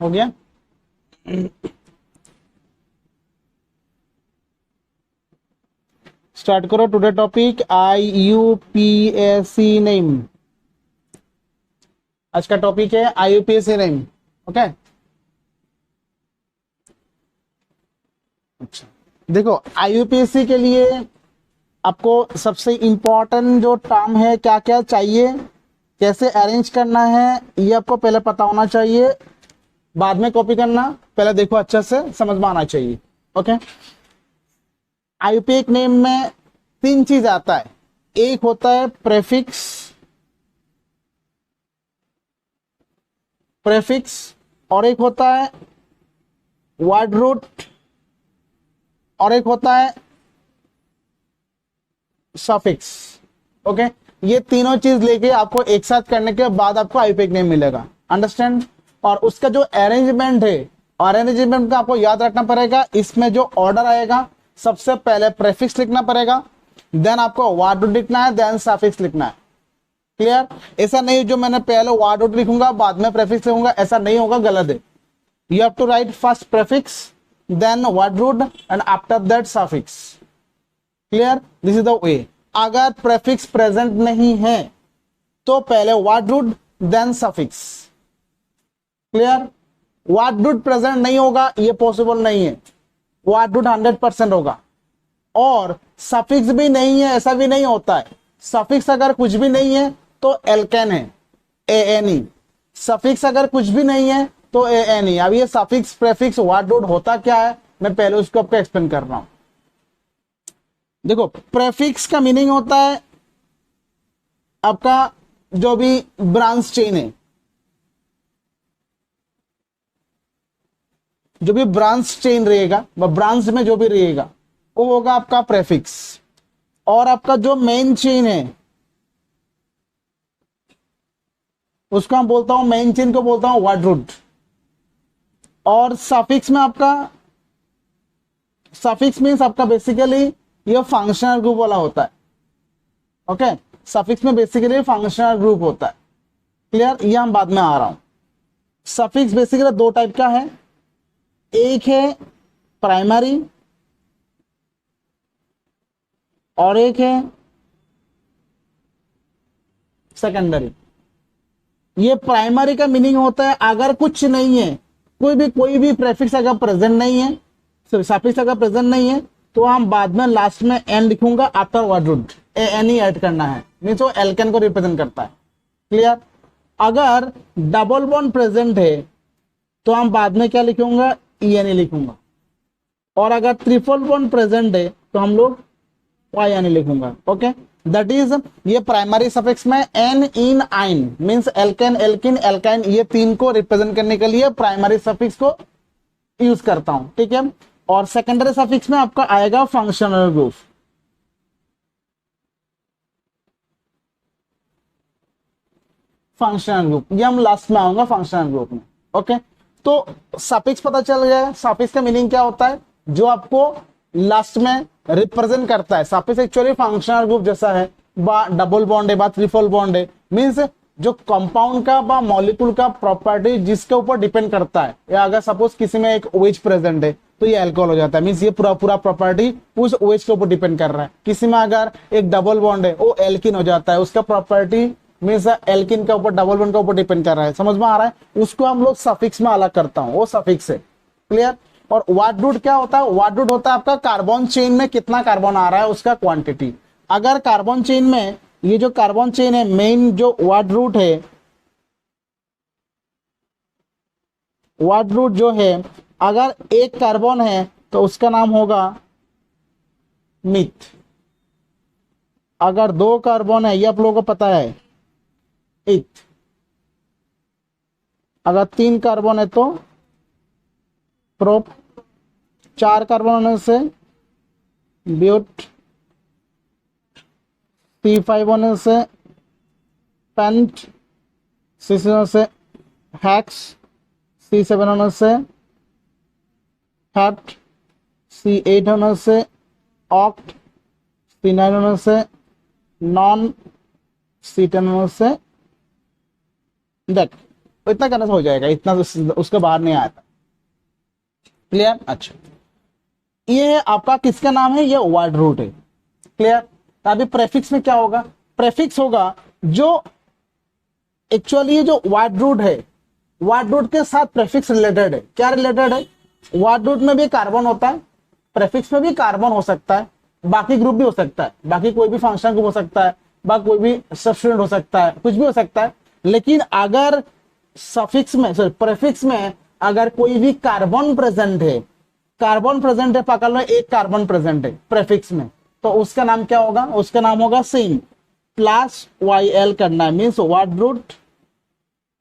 हो गया। स्टार्ट करो टुडे टॉपिक IUPAC नेम। आज का टॉपिक है IUPAC नेम। ओके, अच्छा देखो IUPAC के लिए आपको सबसे इंपॉर्टेंट जो टर्म है, क्या क्या चाहिए, कैसे अरेंज करना है, ये आपको पहले पता होना चाहिए, बाद में कॉपी करना। पहले देखो अच्छे से समझ में आना चाहिए। ओके, IUPAC नेम में 3 चीज आता है। एक होता है प्रेफिक्स, और एक होता है वर्ड रूट, और एक होता है सफिक्स। ओके, ये तीनों चीज लेके आपको एक साथ करने के बाद आपको IUPAC नेम मिलेगा। अंडरस्टैंड? और उसका जो अरेंजमेंट है, अरेंजमेंट का आपको याद रखना पड़ेगा। इसमें जो ऑर्डर आएगा, सबसे पहले प्रेफिक्स लिखना पड़ेगा, देन आपको वर्ड रूट लिखना है, देन सफिक्स लिखना है। क्लियर? ऐसा नहीं जो मैंने पहले वर्ड रूट लिखूंगा बाद में प्रेफिक्स लिखूंगा, ऐसा नहीं होगा, गलत है। You have to write first prefix, then word root and after that suffix. Clear? This is the way. अगर प्रेफिक्स प्रेजेंट नहीं है तो पहले word root then suffix. Clear? Word root present नहीं होगा, ये पॉसिबल नहीं है। वर्ड रूट 100% होगा। और सफिक्स भी नहीं है, ऐसा भी नहीं होता है। सफिक्स अगर कुछ भी नहीं है तो एल्केन है, ANE। सफिक्स अगर कुछ भी नहीं है तो ANE। अब ये सफिक्स प्रेफिक्स वर्ड रूट होता क्या है, मैं पहले उसको आपको एक्सप्लेन कर रहा हूं। देखो, प्रेफिक्स का मीनिंग होता है आपका जो भी ब्रांच चेन है, जो भी ब्रांच चेन रहेगा, ब्रांच में जो भी रहेगा वो होगा आपका प्रेफिक्स। और आपका जो मेन चेन है उसको हम बोलता हूं, मेन चेन को बोलता हूं वर्ड रूट। और सफिक्स में आपका, सफिक्स मीन्स आपका बेसिकली ये फंक्शनल ग्रुप वाला होता है। ओके, सफिक्स में बेसिकली फंक्शनल ग्रुप होता है। क्लियर? ये हम बाद में आ रहा हूं। सफिक्स बेसिकली 2 टाइप का है, एक है प्राइमरी और एक है सेकेंडरी। ये प्राइमरी का मीनिंग होता है अगर कुछ नहीं है, कोई भी प्रेफिक्स अगर प्रेजेंट नहीं है, सफिक्स अगर प्रेजेंट नहीं है, तो हम बाद में लास्ट में एन लिखूंगा after word root, ANE add करना है, मीन्स वो एल्केन को रिप्रेजेंट करता है। क्लियर? अगर डबल बॉन्ड प्रेजेंट है तो हम बाद में क्या लिखूंगा, ENE लिखूंगा। और अगर ट्रिपल बॉन्ड प्रेजेंट है तो हम लोग YNE लिखूंगा। ओके, दैट इज, ये प्राइमरी सफिक्स में एन, इन, आइन मीन्स एल्केन, एल्किन, एल्काइन, ये 3 को रिप्रेजेंट करने के लिए प्राइमरी सफिक्स को यूज करता हूं। ठीक है? और सेकेंडरी सफिक्स में आपका आएगा फंक्शनल ग्रुप। फंक्शनल ग्रुप ये हम लास्ट में आऊंगा, फंक्शनल ग्रुप में। ओके, तो सफिक्स पता चल गया। सफिक्स का मीनिंग क्या होता है, जो आपको लास्ट में रिप्रेजेंट करता है। सफिक्स एक्चुअली फंक्शनल ग्रुप जैसा है, बा डबल बॉन्ड है, बा ट्रिपल बॉन्ड है, मींस जो कंपाउंड का बा मॉलिक्यूल का प्रॉपर्टी जिसके ऊपर डिपेंड करता है। या अगर सपोज किसी में एक OH प्रेजेंट है तो ये अल्कोहल हो जाता है, मींस ये पूरा प्रॉपर्टी उस OH के ऊपर डिपेंड कर रहा है। किसी में अगर एक डबल बॉन्ड है वो एल्किन हो जाता है, उसका प्रॉपर्टी मीन्स एल्किन के ऊपर, डबल बॉन्ड के ऊपर डिपेंड कर रहा है। समझ में आ रहा है? उसको हम लोग सफिक्स में अलग करता हूं, वो सफिक्स है। क्लियर? और वर्ड रूट क्या होता है, वर्ड रूट होता है आपका कार्बन चेन में कितना कार्बन आ रहा है उसका क्वांटिटी। अगर कार्बन चेन में, ये जो कार्बन चेन है, मेन जो वर्ड रूट है, वर्ड रूट जो है, अगर एक कार्बन है तो उसका नाम होगा मिथ। अगर 2 कार्बन है, ये आप लोगों को पता है, इथ। अगर 3 कार्बन है तो प्रोप, 4 कार्बन होने से ब्यूट, C5 होने से पेंट, C6 होने से हेक्स, C7 होने से हेप्ट, C8 होने से ऑक्ट, C9 होने से नॉन, C10 होने से डेट। इतना करने से हो जाएगा, इतना उसके बाहर नहीं आया था। क्लियर? अच्छा, ये है आपका किसका नाम है, ये वर्ड रूट है। क्लियर? अभी प्रेफिक्स में क्या होगा, प्रेफिक्स होगा जो एक्चुअली ये जो वर्ड रूट है, वर्ड रूट के साथ प्रेफिक्स रिलेटेड है। क्या रिलेटेड है? वर्ड रूट में भी कार्बन होता है, प्रेफिक्स में भी कार्बन हो सकता है, बाकी ग्रुप भी हो सकता है, बाकी कोई भी फंक्शन ग्रुप हो सकता है, बाकी कोई भी सब्स्टिट्यूएंट हो सकता है, कुछ भी हो सकता है। लेकिन अगर सफिक्स में, सॉरी प्रेफिक्स में अगर कोई भी कार्बन प्रेजेंट है, कार्बन प्रेजेंट है, पकड़ लो एक कार्बन प्रेजेंट है प्रेफिक्स में, तो उसका नाम क्या होगा, उसका नाम होगा सिन प्लस वाई एल करना है, means word root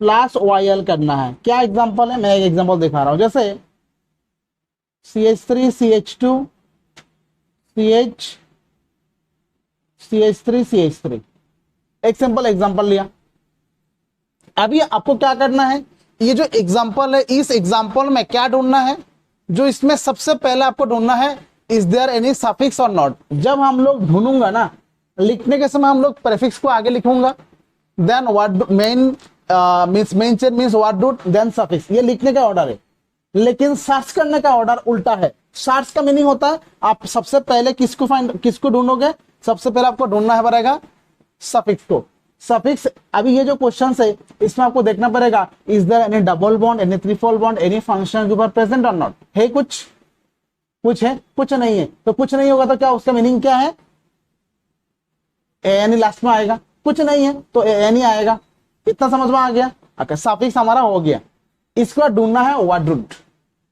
plus Y L करना है। क्या एग्जांपल है, मैं एक एग्जांपल दिखा रहा हूं, जैसे CH3 CH2 CH CH3 CH3, एक सिंपल एग्जांपल लिया। अभी आपको क्या करना है, ये जो एग्जांपल है, इस एग्जांपल में क्या ढूंढना है, जो इसमें सबसे पहले आपको ढूंढना है, इज देयर एनी सफिक्स और नॉट। जब हम लोग ढूंढूंगा ना, लिखने के समय हम लोग प्रेफिक्स को आगे लिखूंगा, then word main means main chain means word root then suffix, ये लिखने का ऑर्डर है। लेकिन सर्च करने का ऑर्डर उल्टा है। सर्च का मीनिंग होता है आप सबसे पहले किसको ढूंढोगे, सबसे पहले आपको ढूंढना है पड़ेगा सफिक्स को। सफिक्स, अभी ये जो क्वेश्चन है इसमें आपको देखना पड़ेगा, is there any double bond, any triple bond, any function group are present और नॉट, है कुछ है, कुछ नहीं है। तो कुछ नहीं होगा तो क्या उसका मीनिंग क्या है, एनी लास्ट में आएगा, कुछ नहीं है तो एनी आएगा। इतना समझ में आ गया? ओके, सफिक्स हमारा हो गया। इसको ढूंढना है वर्ड रूट।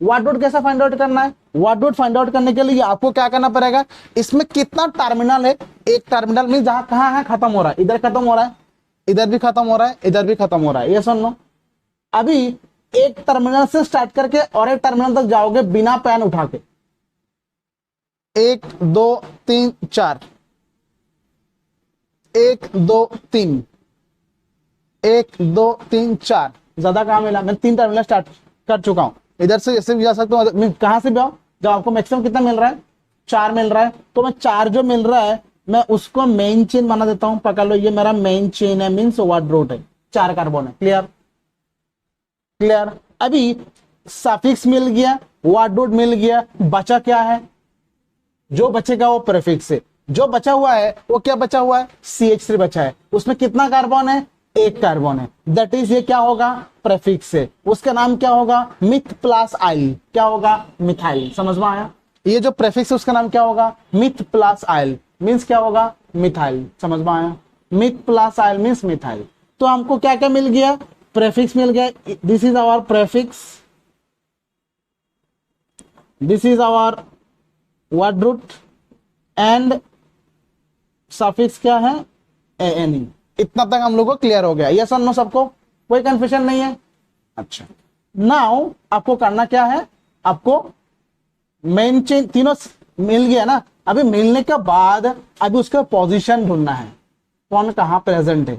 वर्ड रूट कैसे फाइंड आउट करना है, वर्ड रूट फाइंड आउट करने के लिए आपको क्या करना पड़ेगा, इसमें कितना टर्मिनल है, एक टर्मिनल में जहां कहां है खत्म हो रहा है, इधर खत्म हो रहा है, इधर भी खत्म हो रहा है, इधर भी खत्म हो रहा है, ये सुन लो। अभी एक टर्मिनल से स्टार्ट करके और एक टर्मिनल तक जाओगे बिना पेन उठा के, 1 2 3 4, 1 2 3, 1 2 3 4, ज्यादा कहां मिला, मैं 3 टर्मिनल स्टार्ट कर चुका हूं। इधर से जैसे भी जा सकता हूं, कहां से भी आओ, जब आपको मैक्सिमम कितना मिल रहा है, 4 मिल रहा है, तो मैं 4 जो मिल रहा है मैं उसको मेन चेन बना देता हूं। पकड़ लो, ये मेरा मेन चेन है, मीन्स वर्ड रूट है, 4 कार्बन है। क्लियर? क्लियर? अभी सफिक्स मिल गया, वर्ड रूट मिल गया, बचा क्या है, जो बचेगा वो प्रीफिक्स है। जो बचा हुआ है वो क्या बचा हुआ है, CH3 बचा है, उसमें कितना कार्बन है, 1 कार्बन है, दैट इज ये क्या होगा, प्रीफिक्स है। उसका नाम क्या होगा, मिथ प्लस आइल, क्या होगा, मिथाइल। समझ में आया? ये जो प्रीफिक्स है उसका नाम क्या होगा, मिथ प्लस आइल, मीन्स क्या होगा, मिथाइल। समझ में आया? Meth plus yl means methyl. तो हमको क्या क्या मिल गया, प्रीफिक्स मिल गया, this is our prefix, this is our word root and suffix क्या है, एनी। इतना तक हम लोग को क्लियर हो गया, यस और नो सबको, कोई कंफ्यूजन नहीं है? अच्छा, नाउ आपको करना क्या है, आपको मेन चेन तीनों मिल गया ना, अभी मिलने के बाद अभी उसका पोजीशन ढूंढना है, कौन कहां प्रेजेंट है।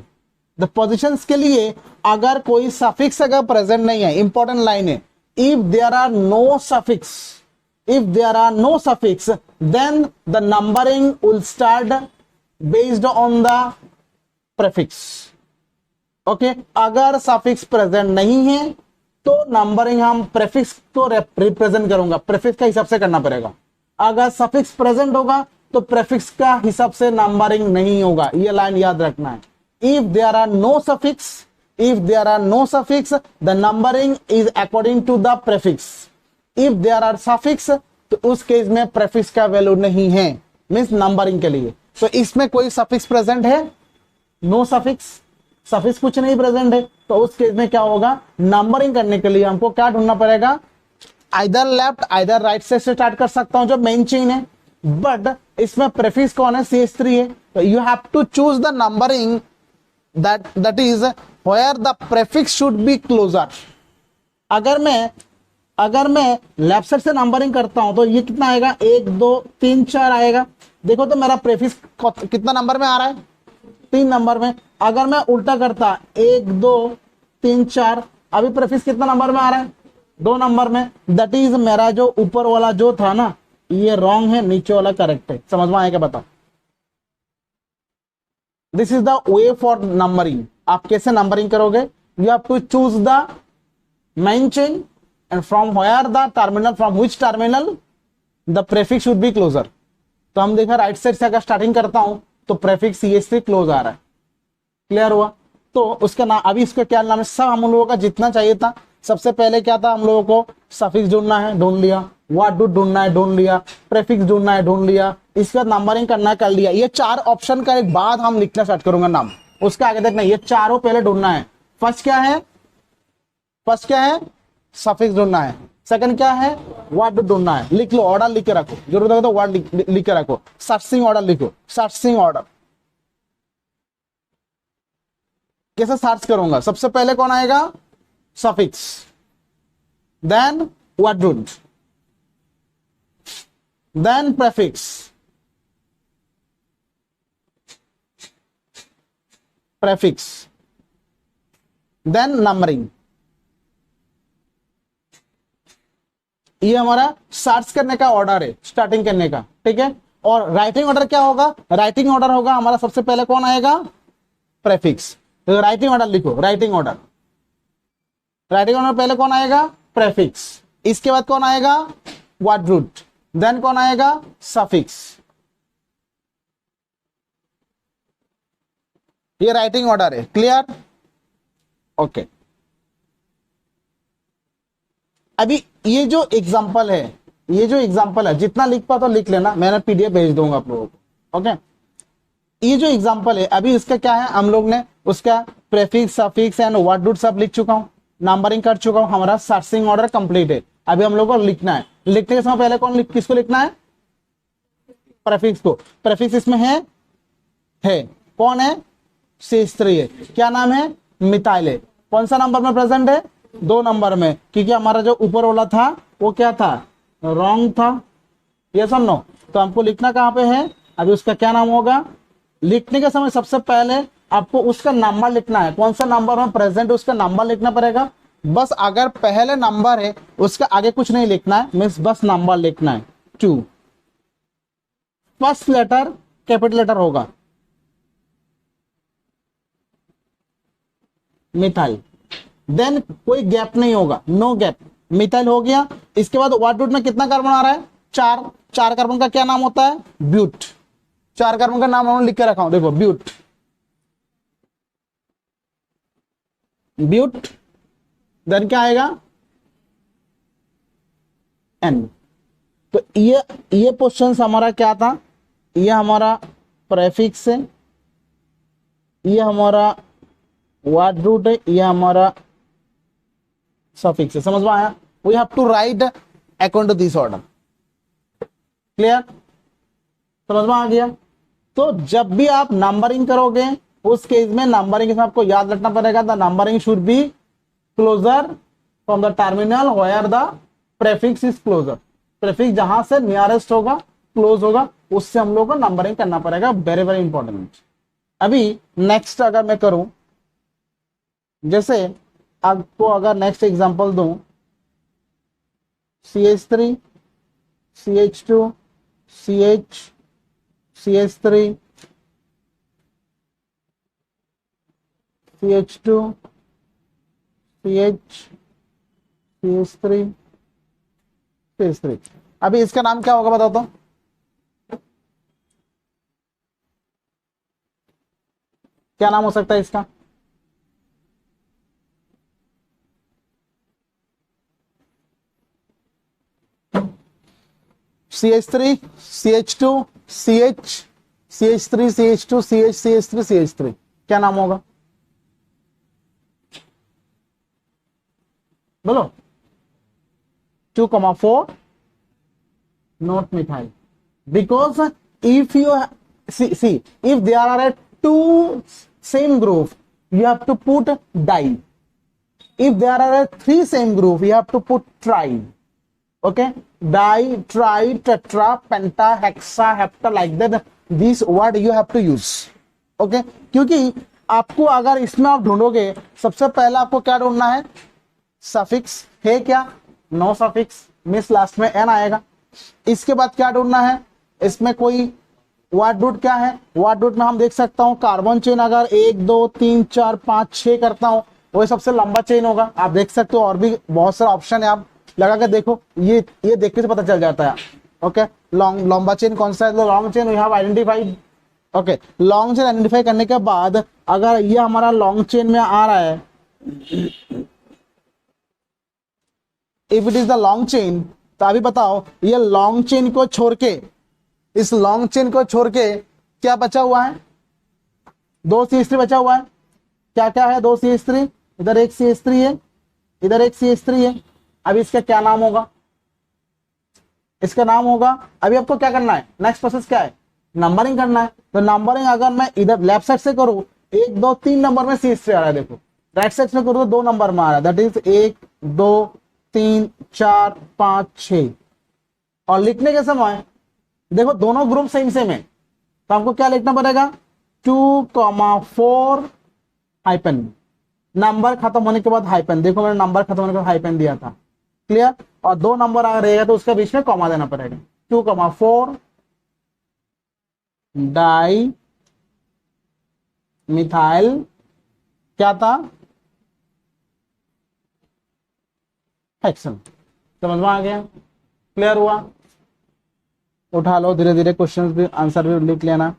द पोजीशंस के लिए अगर कोई सफिक्स अगर प्रेजेंट नहीं है, इंपॉर्टेंट लाइन है, if there are no suffix, if there are no suffix then the numbering will start based on the prefix. okay, अगर suffix present नहीं है तो नंबरिंग हम प्रेफिक्स को रिप्रेजेंट करूंगा, प्रेफिक्स का हिसाब से करना पड़ेगा। अगर सफिक्स प्रेजेंट होगा तो प्रेफिक्स का हिसाब से नंबरिंग नहीं होगा, ये लाइन याद रखना है। If there are no suffix, if there are no suffix the numbering is according to the prefix. If there are suffix तो उस केस में प्रेफिक्स का वैल्यू नहीं है, मींस नंबरिंग के लिए। तो इसमें कोई सफिक्स प्रेजेंट है, नो सफिक्स, सफिक्स कुछ नहीं प्रेजेंट है, तो उस केस में क्या होगा, नंबरिंग करने के लिए हमको क्या ढूंढना पड़ेगा, आइदर लेफ्ट आइदर राइट से स्टार्ट कर सकता हूं जो मेन चेन है, बट इसमें प्रेफिक्स कौन है, CH3 है, तो you have to choose the numbering that is where the prefix should be closer. अगर मैं लेफ्ट साइड से नंबरिंग करता हूं तो ये कितना आएगा, 1 2 3 4 आएगा। देखो तो मेरा प्रेफिक्स कितना नंबर में आ रहा है, 3 नंबर में। अगर मैं उल्टा करता 1 2 3 4, अभी प्रेफिक्स कितना नंबर में आ रहा है, 2 नंबर में। दैट इज मेरा जो ऊपर वाला जो था ना ये रॉन्ग है, नीचे वाला करेक्ट है। समझ में आएगा, बताओ। This is the way for numbering. आप कैसे नंबरिंग करोगे, you have to choose the main chain and from where the terminal, from which terminal the prefix should be closer. तो हम देखा राइट साइड से अगर स्टार्टिंग करता हूं तो प्रेफिक्स CH3 क्लोज आ रहा है, क्लियर हुआ। तो उसका नाम, अभी इसका क्या नाम है, सब हम लोगों का जितना चाहिए था, सबसे पहले क्या था, हम लोगों को सफिक्स ढूंढना है, ढूंढ लिया, व्हाट डू ढूंढना है, ढूंढ लिया, प्रेफिक्स ढूंढना है, ढूंढ लिया, इसके बाद नंबरिंग करना है, कर लिया। ये 4 ऑप्शन का एक बाद हम लिखना स्टार्ट करूंगा नाम, उसका आगे तक नहीं, ये चारों पहले ढूंढना है। फर्स्ट क्या है, फर्स्ट क्या है, सफिक्स ढूंढना है। सेकंड क्या है, वर्ड ढूंढना है। लिख लो, ऑर्डर लिख के रखो, जरूरत है तो वर्ड लिख के रखो, सर्चिंग ऑर्डर लिखो, सर्चिंग ऑर्डर। कैसे सर्च करूंगा, सबसे पहले कौन आएगा, suffix, then word root, then prefix, prefix, then numbering. ये हमारा सर्च करने का ऑर्डर है, स्टार्टिंग करने का, ठीक है। और राइटिंग ऑर्डर क्या होगा, राइटिंग ऑर्डर होगा हमारा, सबसे पहले कौन आएगा, प्रेफिक्स। तो राइटिंग ऑर्डर लिखो, राइटिंग ऑर्डर, राइटिंग ऑर्डर पहले कौन आएगा, प्रेफिक्स, इसके बाद कौन आएगा, वर्ड रूट, देन कौन आएगा, सफिक्स। ये राइटिंग ऑर्डर है, क्लियर, ओके। अभी ये जो एग्जांपल है, ये जो एग्जांपल है, जितना लिख पा तो लिख लेना, मैंने PDF भेज दूंगा आप लोगों को, ओके। ये जो एग्जांपल है, अभी इसका क्या है, हम लोग ने उसका prefix, suffix and word root सब लिख चुका हूं, नंबरिंग कर चुका हूं, हमारा सर्चिंग ऑर्डर कंप्लीट है। अभी हम लोग को लिखना है, लिखने के समय पहले कौन, किसको लिखना है, प्रेफिक्स को। प्रेफिक्स इसमें है कौन है, CH3 है, क्या नाम है, मिथाइल है। कौन सा नंबर में प्रेजेंट है, 2 नंबर में, क्योंकि हमारा जो ऊपर वाला था वो क्या था, रॉन्ग था, यस और नो। तो हमको लिखना कहां पे है, अभी उसका क्या नाम होगा। लिखने के समय सबसे पहले आपको उसका नंबर लिखना है, कौन सा नंबर में प्रेजेंट, उसका नंबर लिखना पड़ेगा। बस अगर पहले नंबर है उसका आगे कुछ नहीं लिखना है, मीन्स बस नंबर लिखना है 2। फर्स्ट लेटर कैपिटल लेटर होगा, मिथाइल, देन कोई गैप नहीं होगा, नो गैप, मिथाइल हो गया। इसके बाद वर्ड रूट में कितना कार्बन आ रहा है, 4, 4 कार्बन का क्या नाम होता है, ब्यूट। 4 कार्बन का नाम हमने लिख के रखा हूं, देखो, ब्यूट, ब्यूट, देन क्या आएगा, N। तो ये क्वेश्चन हमारा क्या था, ये हमारा प्रेफिक्स है, ये हमारा वर्ड रूट है, ये हमारा सफिक्स है, समझ में आया। We have to write according to this order, clear, समझ में आ गया। तो जब भी आप नंबरिंग करोगे उस केस में नंबरिंग के आपको याद रखना पड़ेगा, the numbering should be closer from the terminal where the prefix is closer. Prefix जहां से नियरेस्ट होगा, क्लोज होगा, उससे हम लोग को नंबरिंग करना पड़ेगा, वेरी वेरी इंपॉर्टेंट। अभी नेक्स्ट अगर मैं करूं, जैसे आपको अगर नेक्स्ट एग्जांपल दूं, CH3, CH2, CH, CH3, CH2, CH, CH3, CH3। अभी इसका नाम क्या होगा बताओ तो, क्या नाम हो सकता है इसका, CH3, CH2, CH, CH3, CH2, CH, CH3, CH3, क्या नाम होगा, बोलो। 2,4 not methyl, because if you see if there are a 2 same group you have to put di, if there are a 3 same group you have to put tri, okay, di, tri, tetra, penta, hexa, hepta, like that this word you have to use, okay। क्योंकि आपको अगर इसमें आप ढूंढोगे, सबसे पहला आपको क्या ढूंढना है, सफिक्स है क्या, नो सफिक्स, मिस लास्ट में n आएगा। इसके बाद क्या ढूंढना है, इसमें कोई वर्ड रूट क्या है, वर्ड रूट में हम देख सकता हूं कार्बन चेन अगर 1 2 3 4 5 6 करता हूं वही सबसे लंबा चेन होगा। आप देख सकते हो और भी बहुत सारे ऑप्शन है, आप लगा के देखो, ये देख के तो पता चल जाता है। ओके, लंबा चेन कौन सा है, तो long chain we have identified. Okay, long chain identify करने के बाद अगर ये हमारा लॉन्ग चेन में आ रहा है, if it is the long chain, तो अभी बताओ ये लॉन्ग चेन को छोड़ के, इस लॉन्ग चेन को छोड़ के क्या बचा हुआ है, दो CH3 बचा हुआ है। क्या क्या है, दो CH3, इधर एक CH3 है, इधर एक CH3 है। अब इसका क्या नाम होगा, इसका नाम होगा, अभी आपको क्या करना है, नेक्स्ट प्रोसेस क्या है, नंबरिंग करना है। तो नंबरिंग अगर मैं इधर लेफ्ट साइड से करूं, 1 2 3 नंबर में CH3 आ रहा है, देखो राइट साइड से करूं तो 2 नंबर में आ रहा है, दैट इज 1 2 3 4 5 6। और लिखने के समय देखो दोनों ग्रुप सेम सेम है, तो आपको क्या लिखना पड़ेगा, 2,4 हाइपन, नंबर खत्म होने के बाद हाइपन। देखो मैंने नंबर खत्म होने के बाद हाइपन दिया था, क्लियर। और 2 नंबर आ रहेगा तो उसके बीच में कॉमा देना पड़ेगा, 2,4 डाई मिथाइल, क्या था, हेक्सन। समझ में आ गया, क्लियर हुआ। उठा लो धीरे धीरे, क्वेश्चन भी आंसर भी लिख लेना।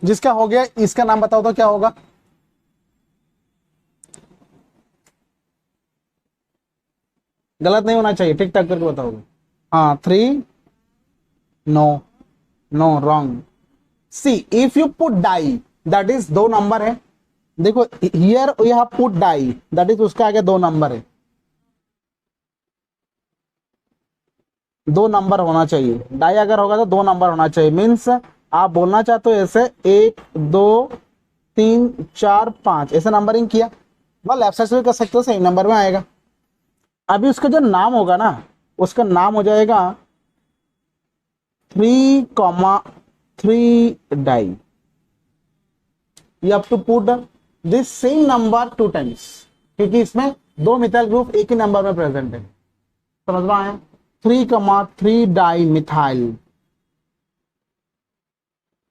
जिसका हो गया इसका नाम बताओ तो क्या होगा, गलत नहीं होना चाहिए, ठीक ठाक करके बताओगे। हाँ 3, no no wrong. See if you put di, that is 2 number है, देखो here we have put di, that is उसका आगे 2 नंबर है, 2 नंबर होना चाहिए। डाई अगर होगा तो 2 नंबर होना चाहिए, मीन्स आप बोलना चाहते हो ऐसे 1 2 3 4 5 ऐसे नंबरिंग किया, वह लेफ्ट साइड से कर सकते हो, सही नंबर में आएगा। अभी उसका जो नाम होगा ना, उसका नाम हो जाएगा 3,3 di. You have to put this same number 2 times, क्योंकि इसमें 2 मिथाइल ग्रुप एक ही नंबर में प्रेजेंट है। समझ में आया, 3,3 di methyl,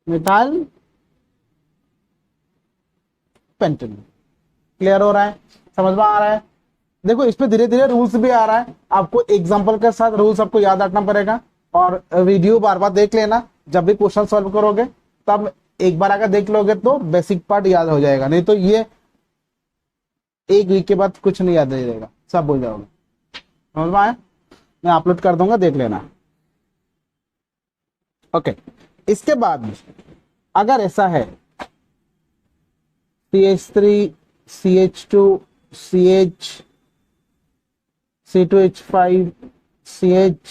methyl pentane. Clear हो रहा है, समझ में आ रहा है। देखो इस पे धीरे धीरे रूल्स भी आ रहा है, आपको एग्जांपल के साथ रूल्स आपको याद रखना पड़ेगा, और वीडियो बार बार देख लेना, जब भी क्वेश्चन सॉल्व करोगे तब एक बार अगर देख लोगे तो बेसिक पार्ट याद हो जाएगा, नहीं तो ये 1 वीक के बाद कुछ नहीं याद रहेगा, सब भूल जाओगे। समझ में आया, मैं अपलोड कर दूंगा, देख लेना। ओके, इसके बाद अगर ऐसा है CH3 CH2 CH C2H5 CH,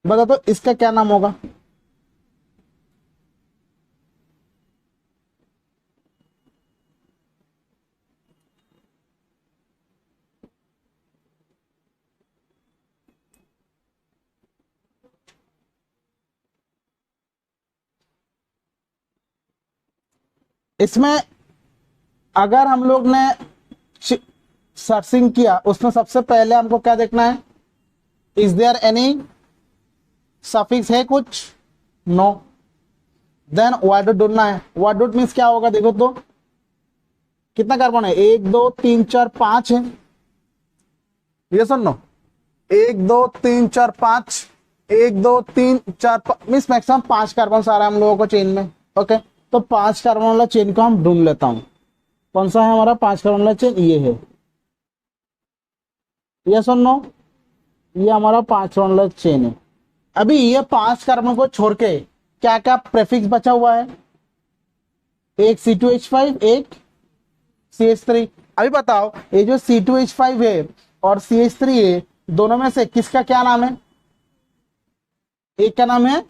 बता तो इसका क्या नाम होगा, इसमें अगर हम लोग ने सर्चिंग किया, उसमें सबसे पहले हमको क्या देखना है, इज देयर एनी सफिक्स है कुछ, नो, देन वाई डॉट ढूंढना है। वाई डॉट मीन्स क्या होगा, देखो तो कितना कार्बन है, 1 2 3 4 5 है, ये सुन लो, 1 2 3 4 5, 1 2 3 4 मीन्स मैक्सिमम 5 कार्बन आ रहा है हम लोगों को चेन में। ओके, तो 5 कार्बन वाला चेन को हम ढूंढ लेता हूं, कौन सा है हमारा 5 कार्बन वाला चेन, ये है, ये सुन लो, ये हमारा 5 कार्बन वाला चेन है। अभी ये 5 कार्बन को छोड़ के क्या क्या प्रेफिक्स बचा हुआ है, एक C2H5 एक CH3। अभी बताओ ये जो C2H5 है और CH3 है, दोनों में से किसका क्या नाम है, एक का नाम है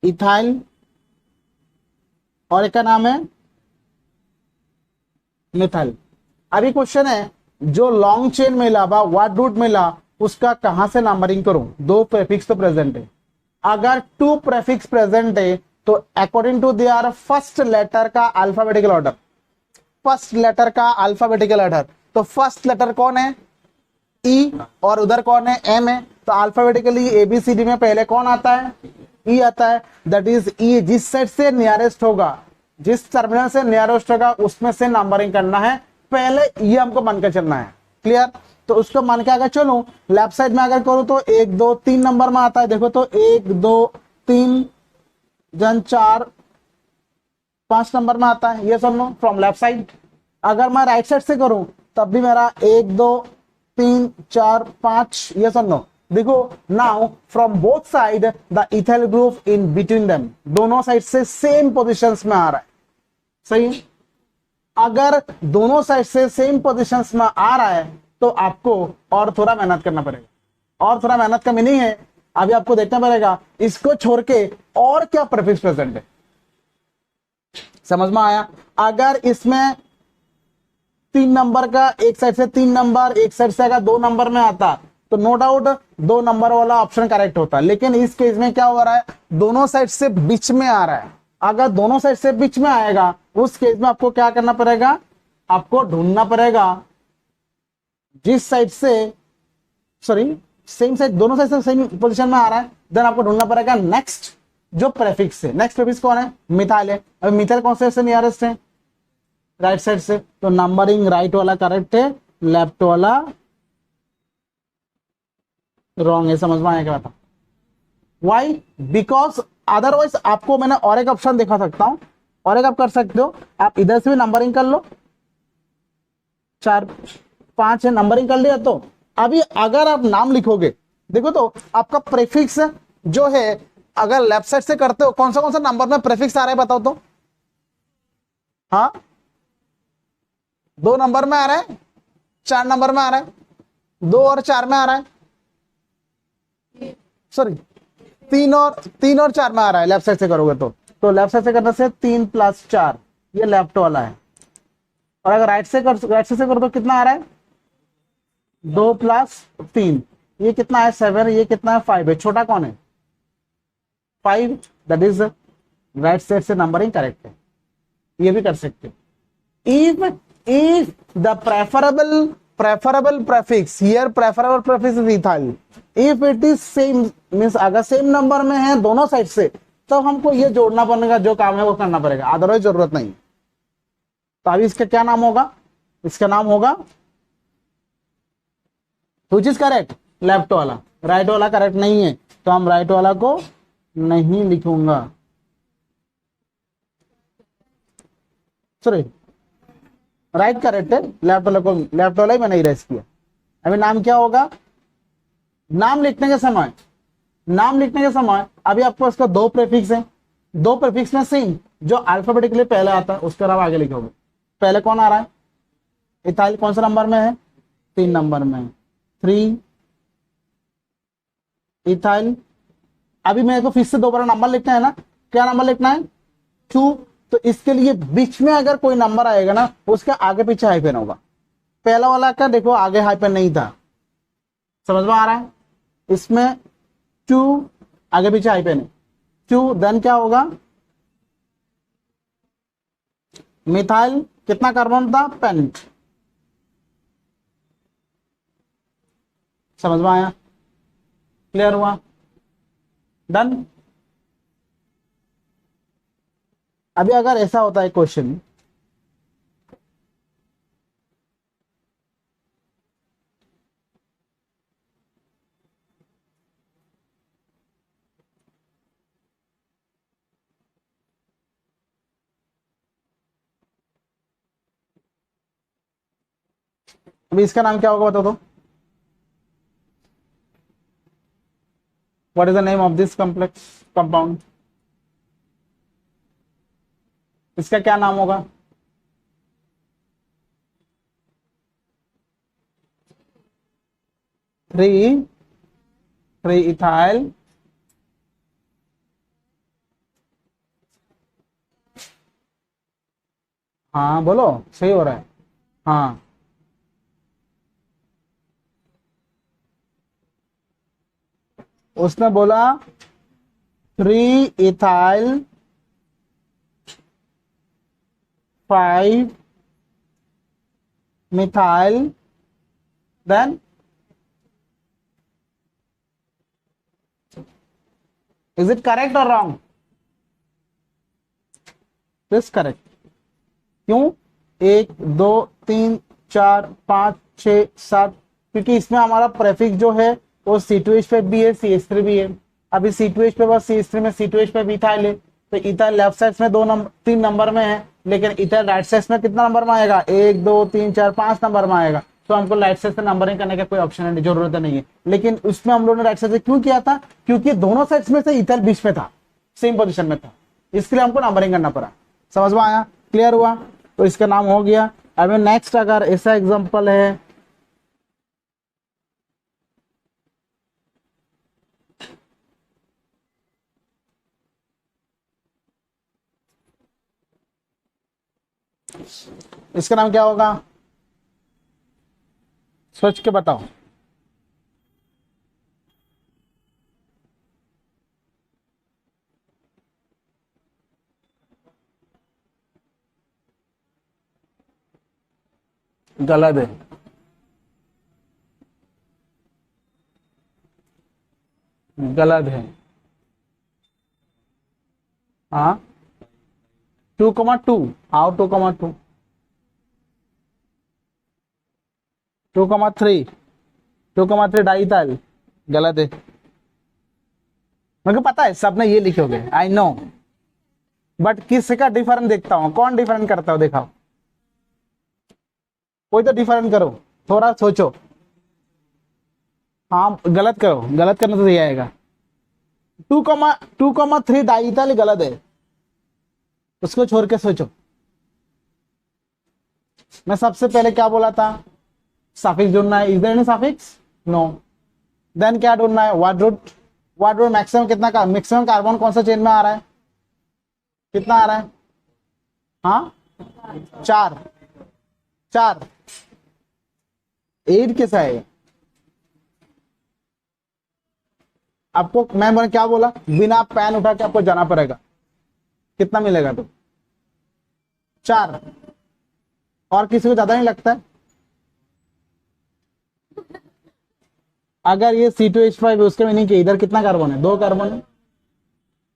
इथाइल और एक का नाम है मिथाइल। अभी क्वेश्चन है जो लॉन्ग चेन मिला, व्हाट रूट मिला, उसका कहां से नंबरिंग करूं? दो प्रेफिक्स तो प्रेजेंट है। अगर टू प्रेफिक्स प्रेजेंट है तो according to their first letter का अल्फाबेटिकल ऑर्डर, फर्स्ट लेटर का अल्फाबेटिकल ऑर्डर, तो फर्स्ट लेटर कौन है? ई, और उधर कौन है? एम है। तो अल्फाबेटिकली एबीसीडी में पहले कौन आता है? ई आता है। दैट इज ई जिस साइड से नियरेस्ट होगा, जिस टर्मिनल से नियरेस्ट होगा उसमें से नंबरिंग करना है। पहले ये हमको मानकर चलना है। क्लियर? तो उसको मान के अगर चलूं, लेफ्ट साइड में अगर करूं तो 1 2 3 नंबर में आता है। देखो तो 1 2 3 जन 4 5 नंबर में आता है। ये सुन लो फ्रॉम लेफ्ट साइड। अगर मैं राइट साइड से करूं तब भी मेरा 1 2 3 4 5, ये सुन लो। देखो now from both side the ethyl group in between them, दोनों साइड से सेम पोजीशंस में आ रहा है। सही? अगर दोनों साइड से सेम पोजीशंस में आ रहा है तो आपको और थोड़ा मेहनत करना पड़ेगा। और थोड़ा मेहनत का मीनिंग है अभी आपको देखना पड़ेगा इसको छोड़ के और क्या प्रीफिक्स प्रेजेंट है। समझ में आया? अगर इसमें 3 नंबर का एक साइड से 3 नंबर, एक साइड से अगर 2 नंबर में आता तो नो डाउट 2 नंबर वाला ऑप्शन करेक्ट होता। लेकिन इस केस में क्या हो रहा है? दोनों साइड से बीच में आ रहा है। अगर दोनों साइड से बीच में आएगा उस केस में आपको क्या करना पड़ेगा? आपको ढूंढना पड़ेगा जिस साइड से, सॉरी सेम साइड, दोनों साइड से सेम पोजीशन में आ रहा है, देन आपको ढूंढना पड़ेगा नेक्स्ट जो प्रेफिक्स है। नेक्स्ट प्रेफिक्स कौन है? मिथाइल है। अब मिथाइल कौन से नियरेस्ट है? राइट साइड से। तो नंबरिंग राइट वाला करेक्ट है, लेफ्ट वाला रॉन्ग है। समझ में आया क्या बात? वाई? बिकॉज अदरवाइज आपको मैंने और एक ऑप्शन दिखा सकता हूं, और एक आप कर सकते हो, आप इधर से भी नंबरिंग कर लो। 4 5 है, नंबरिंग कर लिया। तो अभी अगर आप नाम लिखोगे, देखो तो आपका प्रीफिक्स जो है अगर लेफ्ट साइड से करते हो, कौन सा नंबर में प्रीफिक्स आ रहा है बताओ तो? हाँ, 2 नंबर में आ रहा है, 4 नंबर में आ रहा है, 2 और 4 में आ रहा है, सॉरी 3 और 4 में आ रहा है लेफ्ट साइड से करोगे तो लेफ्ट साइड से करने से 3 + 4, ये लेफ्ट वाला है। और अगर राइट साइड से करो तो कितना आ रहा है? 2 + 3, ये कितना है? 7। ये कितना है? 5 है। छोटा कौन है? 5। दैट इज राइट साइड से नंबरिंग करेक्ट है। ये भी कर सकते हैं। if the preferable prefix here, preferable prefix is ethyl, if it is same means अगर सेम नंबर में है दोनों साइड से, तो हमको ये जोड़ना पड़ेगा, जो काम है वो करना पड़ेगा, अदरवाइज जरूरत नहीं। तो अभी इसका क्या नाम होगा? इसका नाम होगा which is करेक्ट? लेफ्ट वाला। राइट वाला करेक्ट नहीं है तो हम राइट वाला को नहीं लिखूंगा, सॉरी राइट करेक्ट है, लेफ्ट वाला ही मैंने इरेज किया। अभी नाम क्या होगा? नाम लिखने के समय अभी आपको इसका 2 प्रीफिक्स है, 2 प्रीफिक्स में सेम जो अल्फाबेटिकली पहले आता है उसके अलावा आगे लिखोगे। पहले कौन आ रहा है? इथाइल कौन सा नंबर में है? 3 नंबर में। 3 इथाइल। अभी मेरे को फिर से दोबारा नंबर लिखना है ना, क्या नंबर लिखना है? 2। तो इसके लिए बीच में अगर कोई नंबर आएगा ना उसका आगे पीछे हाइफन होगा। पहला वाला का देखो आगे हाइफन नहीं था, समझ में आ रहा है? इसमें 2 आगे पीछे हाइफन है। 2 देन क्या होगा? मिथाइल कितना कार्बन था? पेंट। समझ में आया? क्लियर हुआ? डन। अभी अगर ऐसा होता है क्वेश्चन, अभी इसका नाम क्या होगा बताओ तो? What is the name of this complex compound? इसका क्या नाम होगा? थ्री इथाइल हाँ बोलो, सही हो रहा है। हाँ उसने बोला 3 ethyl 5 methyl then is it correct और रॉन्ग? This correct. क्यों? 1 2 3 4 5 6 7, क्योंकि इसमें हमारा प्रेफिक्स जो है वो C2H पे भी है, CH3 भी है। अभी C2H पे बस, CH3 में C2H पे भी इथाइल है, तो इथाइल लेफ्ट साइड में 3 नंबर में है, लेकिन इथाइल राइट साइड में कितना नंबर में आएगा? 1 2 3 4 5 नंबर में आएगा। तो हमको राइट साइड से नंबरिंग करने का कोई ऑप्शन है, जरूरत नहीं है। लेकिन उसमें हम लोगों ने राइट साइड से क्यों किया था? क्योंकि दोनों साइड्स में से इथाइल बीच में था, सेम पोजीशन में था, इसके लिए हमको नंबरिंग करना पड़ा। समझ में आया? क्लियर हुआ? तो इसका नाम हो गया। अभी नेक्स्ट अगर ऐसा एग्जांपल है, इसका नाम क्या होगा? सोच के बताओ। गलत है। गलत है। हाँ, 2,2। हाउ 2,2? 2,3। 2,3 di ethyl. गलत है। मेरे को पता है सबने ये लिखे होंगे, आई नो, बट किसका डिफरेंस देखता हूँ, कौन डिफरेंस करता हो दिखाओ। कोई तो डिफरेंस करो, थोड़ा सोचो। हाँ गलत करो, गलत करने से सही आएगा। 2,3 डाई इथाइल गलत है, उसको छोड़ के सोचो। मैं सबसे पहले क्या बोला था? सफिक्स ढूंढना है। Is there any suffix? No. Then क्या ढूंढना है? Word root. Word root maximum कितना का, मैक्सिमम कार्बन कौन सा चेन में आ रहा है? कितना आ रहा है? हाँ 4। 4। 8 कैसा है? आपको मैंने क्या बोला? बिना पेन उठा के आपको जाना पड़ेगा। कितना मिलेगा? तो 4। और किसी को ज्यादा नहीं लगता है? अगर ये C2H5 है, उसके मीनिंग के इधर कितना कार्बन है? 2 कार्बन है।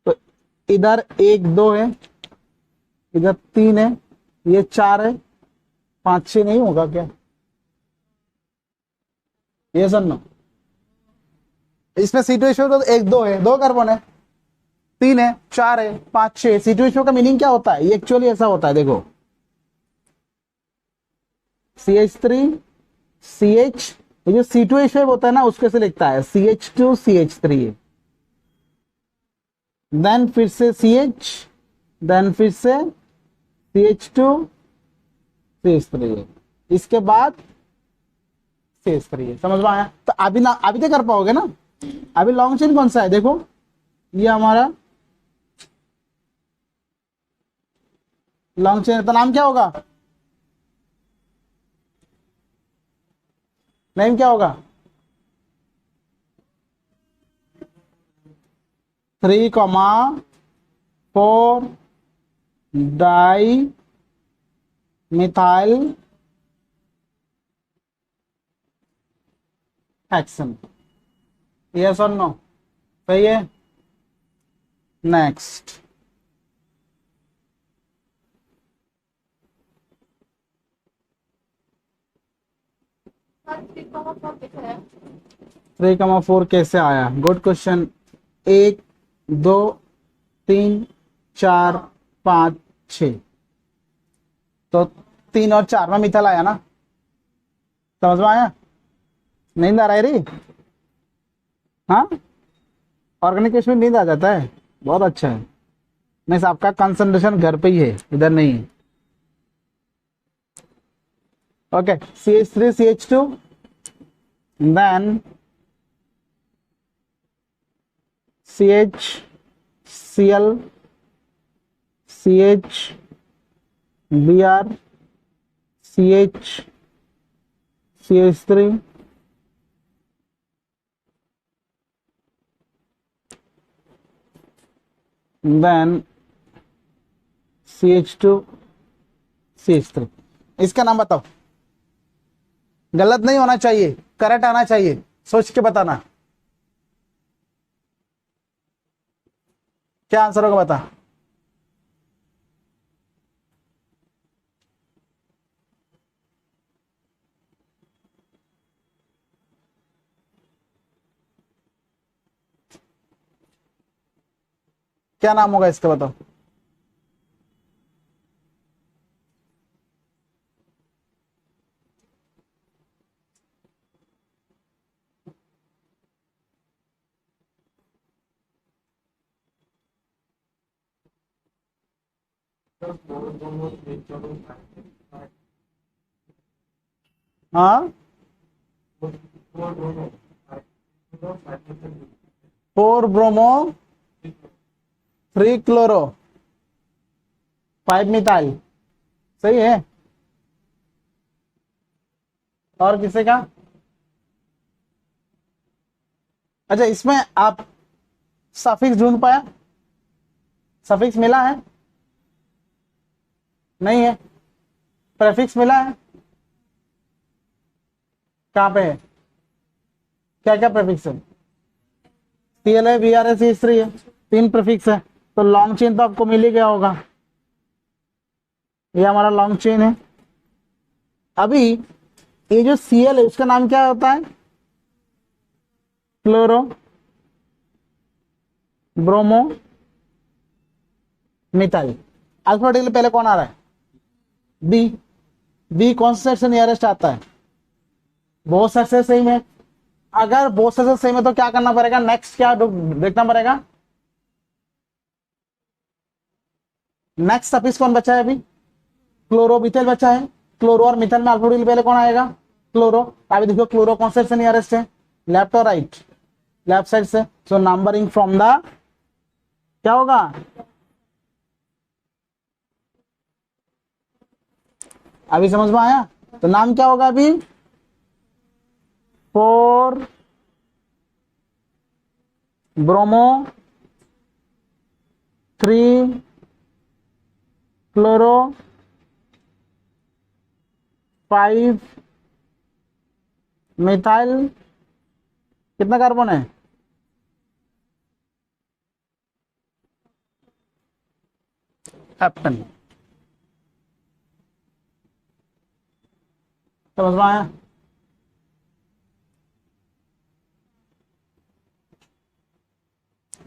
तो इधर 1 2 है, इधर 3 है, ये 4 है, 5 6 नहीं होगा क्या? ये सुनो, इसमें C2H5 तो 1 2 है, 2 कार्बन है, 3 है, 4 है, 5 6। C2H5 का मीनिंग क्या होता है? ये एक्चुअली ऐसा होता है, देखो CH3 CH, ये जो C2H5 होता है ना, उसको से लिखता है CH2 CH3, देन फिर से CH, देन फिर से CH2 CH3, इसके बाद CH3। समझ में आया? तो अभी ना, अभी तो कर पाओगे ना। अभी लॉन्ग चेन कौन सा है? देखो ये हमारा लॉन्ग चेन, तो नाम क्या होगा? नेम क्या होगा? 3,4 डाई मिथाइल हेक्सेन। यस और नो? सही है। नेक्स्ट, थ्री कमा फोर कैसे आया? Good question. 1 2 3 4 5 6, तो 3 और 4 में मिथाइल आया ना? समझ में आया? नींद आ रहा है रे? हाँ, ऑर्गेनिक केस में नींद आ जाता है, बहुत अच्छा है। मीन्स आपका कंसंट्रेशन घर पे ही है, इधर नहीं है। Okay, CH3 CH2, then CH Cl CH Br CH CH3, then CH2 CH3। इसका नाम बताओ, गलत नहीं होना चाहिए, करेक्ट आना चाहिए, सोच के बताना क्या आंसर होगा, बता। क्या नाम होगा इसका, बताओ। हाँ, 4 ब्रोमो 3 क्लोरो 5 मिथाइल, सही है। और किसे का? अच्छा, इसमें आप सफिक्स ढूंढ पाया? सफिक्स मिला है? नहीं है। प्रेफिक्स मिला है? कहां पे है? क्या क्या प्रेफिक्स है? CL है, VR है, CH3 है, 3 प्रेफिक्स है। तो लॉन्ग चेन तो आपको मिल ही गया होगा, ये हमारा लॉन्ग चेन है। अभी ये जो Cl है उसका नाम क्या होता है? Chloro bromo methyl. अल्फाबेटिकली पहले कौन आ रहा है? बी। बी कौन से सेट से नियरेस्ट आता है? बहुत सेट से सेम है। अगर बहुत सेट से सेम है तो क्या करना पड़ेगा? नेक्स्ट क्या देखना पड़ेगा? नेक्स्ट सफिक्स कौन बचा है अभी? क्लोरो मिथाइल बचा है। क्लोरो और मिथाइल में अल्फाबेटिकली पहले कौन आएगा? क्लोरो। अभी देखो क्लोरो कौन से सेट से नियरेस्ट है? लेफ्ट और राइट? लेफ्ट साइड से। सो नंबरिंग फ्रॉम द, क्या होगा? अभी समझ में आया? तो नाम क्या होगा अभी? 4 ब्रोमो 3 क्लोरो 5 मिथाइल। कितना कार्बन है? हेप्टन। समझ में आया?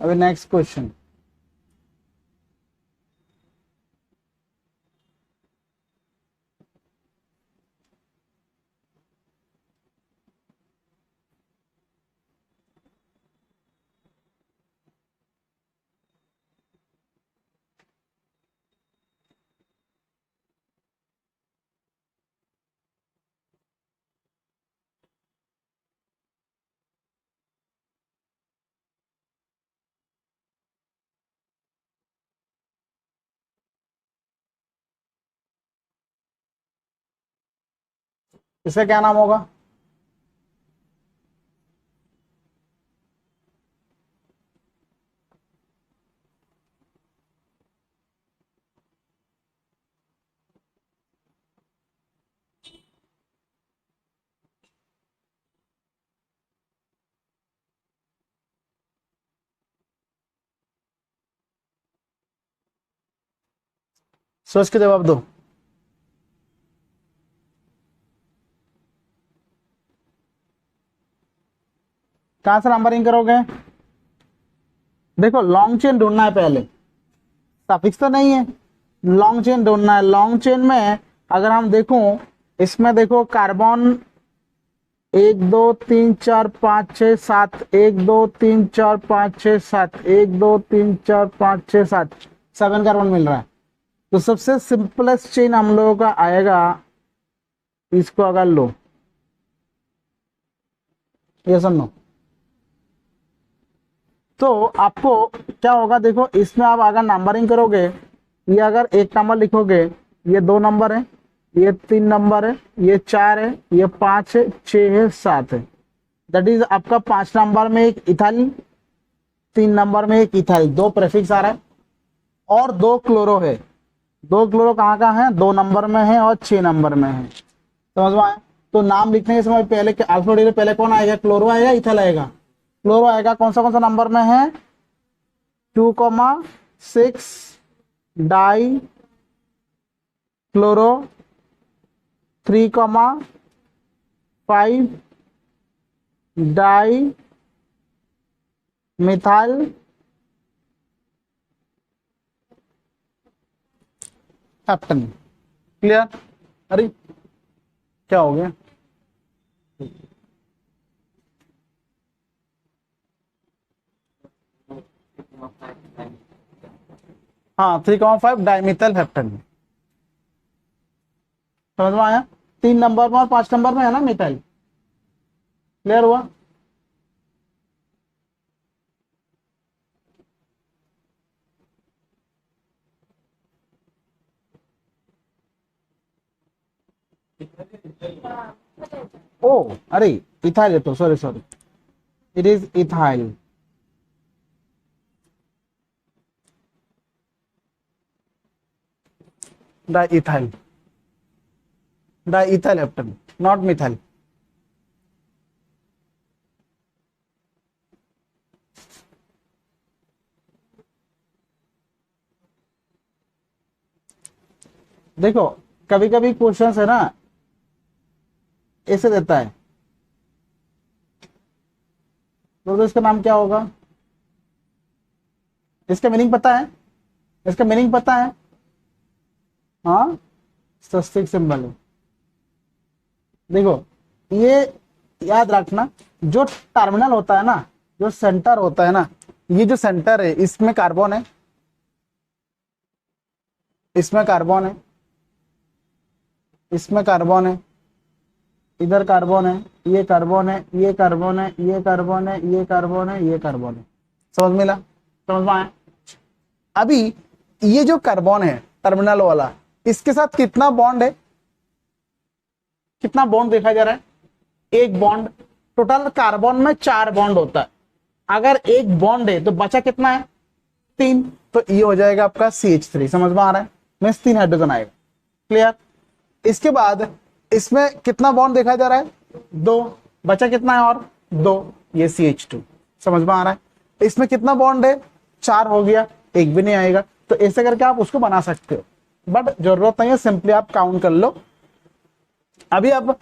अभी नेक्स्ट क्वेश्चन। इसका क्या नाम होगा? सोच के जवाब दो। कहां से नंबरिंग करोगे? देखो लॉन्ग चेन ढूंढना है पहले, सफिक्स तो नहीं है, लॉन्ग चेन ढूंढना है। लॉन्ग चेन में अगर हम देखो, इसमें देखो कार्बन 1 2 3 4 5 6 7, 1 2 3 4 5 6 7, 1 2 3 4 5 6 7, 7 कार्बन मिल रहा है। तो सबसे सिंपलेस्ट चेन हम लोगों का आएगा, इसको अगर लो, ये सुनो, तो आपको क्या होगा? देखो इसमें आप अगर नंबरिंग करोगे, ये अगर 1 नंबर लिखोगे, ये 2 नंबर है, ये 3 नंबर है, ये 4 है, ये 5 है, 6 है, 7 है। दैट इज आपका 5 नंबर में एक इथाइल, 3 नंबर में एक इथाइल, 2 प्रेफिक्स आ रहा है। और 2 क्लोरो है। 2 क्लोरो कहाँ कहाँ है, 2 नंबर में है और 6 नंबर में है। समझ में आया? तो नाम लिखने के समय पहले अल्फाबेट पहले कौन आएगा, क्लोरो आएगा, इथाइल आएगा। क्लोरो आएगा, कौन सा नंबर में है, 2,6 di chloro, 3,5 di methyl heptane. Clear? अरे क्या हो गया, हाँ 3,5 डाइमिथाइल हेप्टन। समझ में आया? 3 नंबर में और 5 नंबर में है ना मिथाइल। क्लियर हुआ? ओ अरे इथाइल है, तो sorry sorry, it is ethyl. Diethyl, diethyl heptane, not methyl. देखो कभी कभी क्वेश्चन है ना ऐसे देता है, तो इसका नाम क्या होगा, इसका मीनिंग पता है, इसका मीनिंग पता है, हाँ स्वस्तिक सिंबल है। देखो ये याद रखना, जो टर्मिनल होता है ना, जो सेंटर होता है ना, ये जो सेंटर है इसमें कार्बन है, इसमें कार्बन है, इसमें कार्बन है, इधर कार्बन है, ये कार्बन है, ये कार्बन है, ये कार्बन है, ये कार्बन है, ये कार्बन है। समझ मिला? समझ में आया? अभी ये जो कार्बन है टर्मिनल वाला, इसके साथ कितना बॉन्ड है, कितना बॉन्ड देखा जा रहा है, एक बॉन्ड। टोटल कार्बन में 4 बॉन्ड होता है, अगर एक बॉन्ड है तो बचा कितना है, 3, तो ये हो जाएगा आपका CH3। समझ में आ रहा है? मीन्स 3 हाइड्रोजन आएगा। क्लियर? इसके बाद इसमें कितना बॉन्ड देखा जा रहा है, 2, बचा कितना है और 2, ये CH2। समझ में आ रहा है? इसमें कितना बॉन्ड है, 4 हो गया, एक भी नहीं आएगा। तो ऐसे करके आप उसको बना सकते हो, बट जरूरत नहीं है, सिंपली आप काउंट कर लो। अभी आप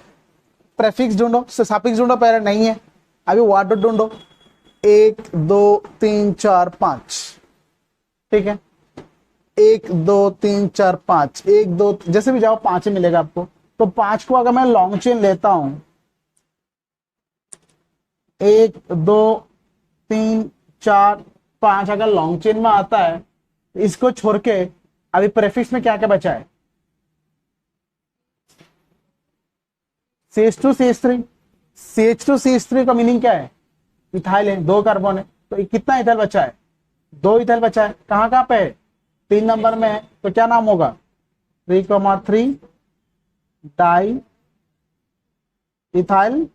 प्रेफिक्स ढूंढो, सफिक्स ढूंढो, पहले नहीं है, अभी वर्ड ढूंढो, 1 2 3 4 5। ठीक है, 1 2 3 4 5, 1 2 जैसे भी जाओ 5 ही मिलेगा आपको। तो 5 को अगर मैं लॉन्ग चेन लेता हूं, 1 2 3 4 5 अगर लॉन्ग चेन में आता है, इसको छोड़ के अभी प्रेफिक्स में क्या क्या बचा है, CH2 CH3। CH2 CH3 का मीनिंग क्या है, इथाइल है, 2 कार्बन है, तो कितना इथाइल बचा है, 2 इथाइल बचा है। कहां कहां पे है, 3 नंबर में है, तो क्या नाम होगा, 3,3 डाई इथाइल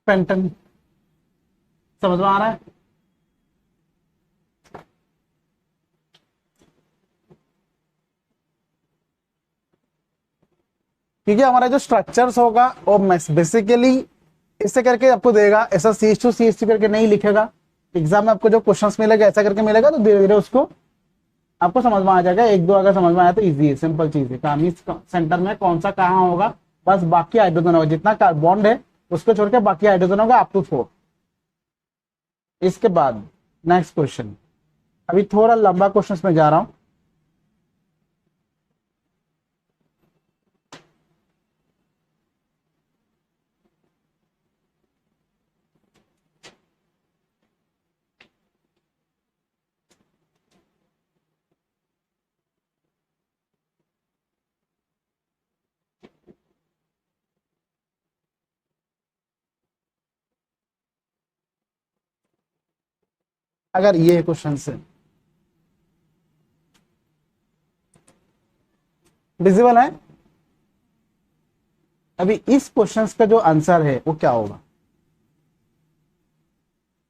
पेंटन। समझ में आ रहा है? क्योंकि हमारा जो स्ट्रक्चर्स होगा वो बेसिकली इससे करके आपको देगा, ऐसा CH2 CH3 करके नहीं लिखेगा। एग्जाम में आपको जो क्वेश्चंस मिलेगा ऐसा करके मिलेगा, तो धीरे धीरे उसको आपको समझ में आ जाएगा। 1 2 अगर समझ में आया तो इजी है, सिंपल चीज है। कहानी सेंटर में कौन सा कहाँ होगा, बस बाकी हाइड्रोजन होगा, जितना बॉन्ड है उसको छोड़ के बाकी हाइड्रोजन होगा अप टू 4। इसके बाद नेक्स्ट क्वेश्चन, अभी थोड़ा लंबा क्वेश्चन में जा रहा हूं। अगर ये क्वेश्चन से विजिबल है, अभी इस क्वेश्चन का जो आंसर है वो क्या होगा,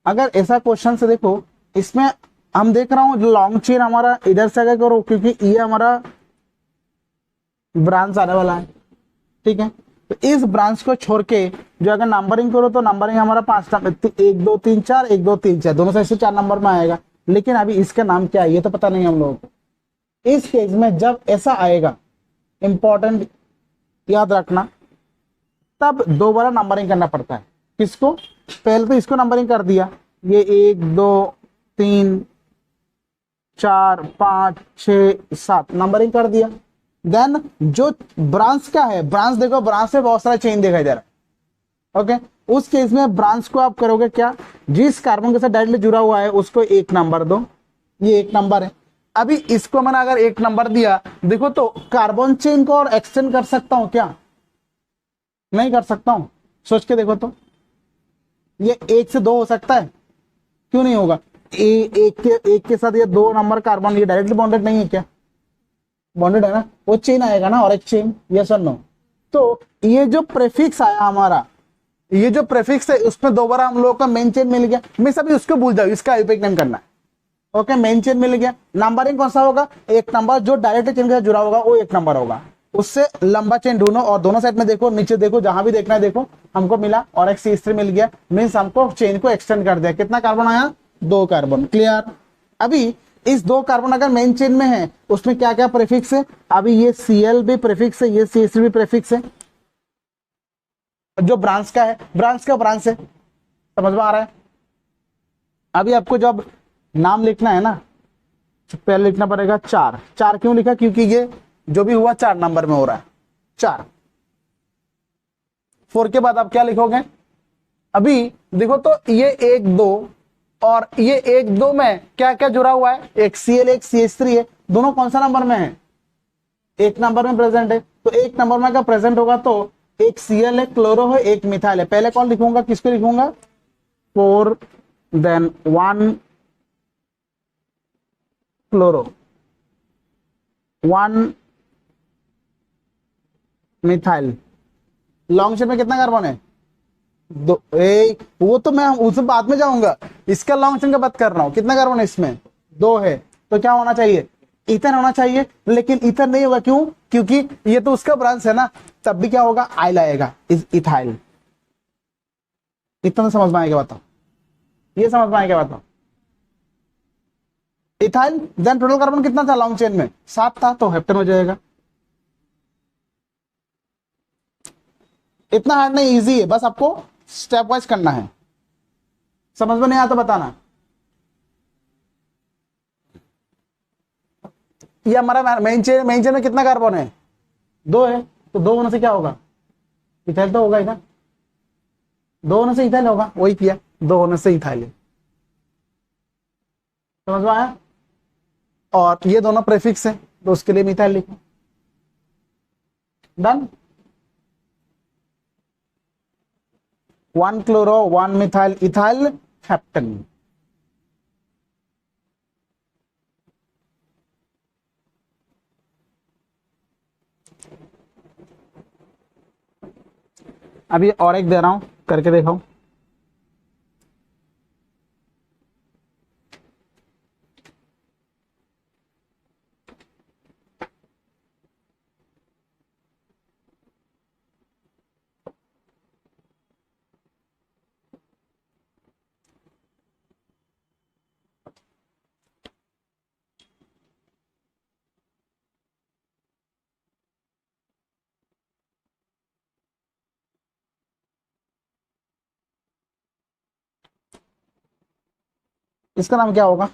अगर ऐसा क्वेश्चन से देखो, इसमें हम देख रहा हूं जो लॉन्ग चेन हमारा इधर से आगे करो, क्योंकि ये हमारा ब्रांच आने वाला है, ठीक है। तो इस ब्रांच को छोड़ के जो अगर नंबरिंग करो तो नंबरिंग हमारा 5 1 2 3 4 1 2 3 4 दोनों साइड से 4 नंबर में आएगा। लेकिन अभी इसका नाम क्या है ये तो पता नहीं हम लोगों को। इस केस में जब ऐसा आएगा, इंपॉर्टेंट याद रखना, तब दोबारा नंबरिंग करना पड़ता है। किसको? पहले तो इसको नंबरिंग कर दिया, ये 1 2 3 4 5 6 7 नंबरिंग कर दिया। देन जो ब्रांच का है, ब्रांच देखो, ब्रांच में बहुत सारा चेन देखा जा रहा है, ओके। उस केस में ब्रांच को आप करोगे क्या, जिस कार्बन के साथ डायरेक्टली जुड़ा हुआ है उसको 1 नंबर दो, ये 1 नंबर है। अभी इसको मैंने अगर 1 नंबर दिया, देखो तो कार्बन चेन को और एक्सटेंड कर सकता हूं क्या? नहीं कर सकता हूं। सोच के देखो तो, ये 1 से 2 हो सकता है? क्यों नहीं होगा? एक के साथ ये 2 नंबर कार्बन, ये डायरेक्टली बॉन्डेड नहीं है क्या? बॉन्डेड है ना, वो चेन आएगा ना, और एक चेन, यस और नो। तो ये जो प्रेफिक्स आया हमारा, ये जो प्रेफिक्स है उसमें दोबारा हम लोगों का मेन चेन मिल गया। मैं सभी उसको भूल जाओ, इसका आईयूपीएक नेम करना है, ओके। मेन चेन मिल गया। नंबरिंग कौन सा होगा? 1 नंबर, जो डायरेक्ट चेन के साथ जुड़ा होगा वो 1 नंबर होगा। उससे लंबा चेन ढूंढो और दोनों साइड में देखो, नीचे देखो, जहां भी देखना है देखो। हमको मिला और एक C3 मिल गया, मीन्स हमको चेन को एक्सटेंड कर दिया। कितना कार्बन आया? 2 कार्बन। क्लियर? अभी इस 2 कार्बन अगर मेन चेन में है, उसमें क्या क्या प्रीफिक्स है? अभी ये Cl भी प्रीफिक्स है, ये CH3 भी प्रीफिक्स है। जो ब्रांच का है, ब्रांच का ब्रांच है, समझ में आ रहा है? अभी आपको जब नाम लिखना है ना, तो पहले लिखना पड़ेगा 4। 4 क्यों लिखा? क्योंकि ये जो भी हुआ 4 नंबर में हो रहा है, 4। 4 के बाद आप क्या लिखोगे? अभी देखो तो ये 1 2 और ये 1 2 में क्या क्या जुड़ा हुआ है? एक Cl एक CH3 है, दोनों कौन सा नंबर में है? 1 नंबर में प्रेजेंट है। तो 1 नंबर में अगर प्रेजेंट होगा तो एक Cl है, क्लोरो है, एक मिथाइल है। पहले कौन लिखूंगा, किसको लिखूंगा? 4 then 1 chloro, 1 methyl. Long chain में कितना कार्बन है? 2। वो तो मैं उस बाद में जाऊंगा, इसका लॉन्ग चेन का बात कर रहा हूं। कितना कार्बन है इसमें? 2 है। तो क्या होना चाहिए? ईथर होना चाहिए। लेकिन ईथर नहीं होगा, क्यों? क्योंकि ये तो उसका ब्रांच है ना। तब भी क्या होगा? आइल आएगा, इथाइल। इतना समझ में आएगा? बताओ, ये समझ में आएगा? बताओ। इथाइल। देन टोटल कार्बन कितना था लॉन्ग चेन में? 7 था, तो हेप्टेन हो जाएगा। इतना हार्ड नहीं, इजी है, बस आपको स्टेप वाइज करना है। समझ में नहीं आता बताना। ये हमारा मेन चेन में कितना कार्बन है? 2 है। तो 2 होने से क्या होगा? इथाइल तो होगा ही ना। 2 होने से इथाइल होगा, वही किया, 2 होने से इथाइल है। समझ में आया? और ये दोनों प्रेफिक्स है, तो उसके लिए मिथाइल लिखो। Done. 1 chloro, 1 methyl, ethyl, heptane. अभी और एक दे रहा हूं, करके देखो। इसका नाम क्या होगा?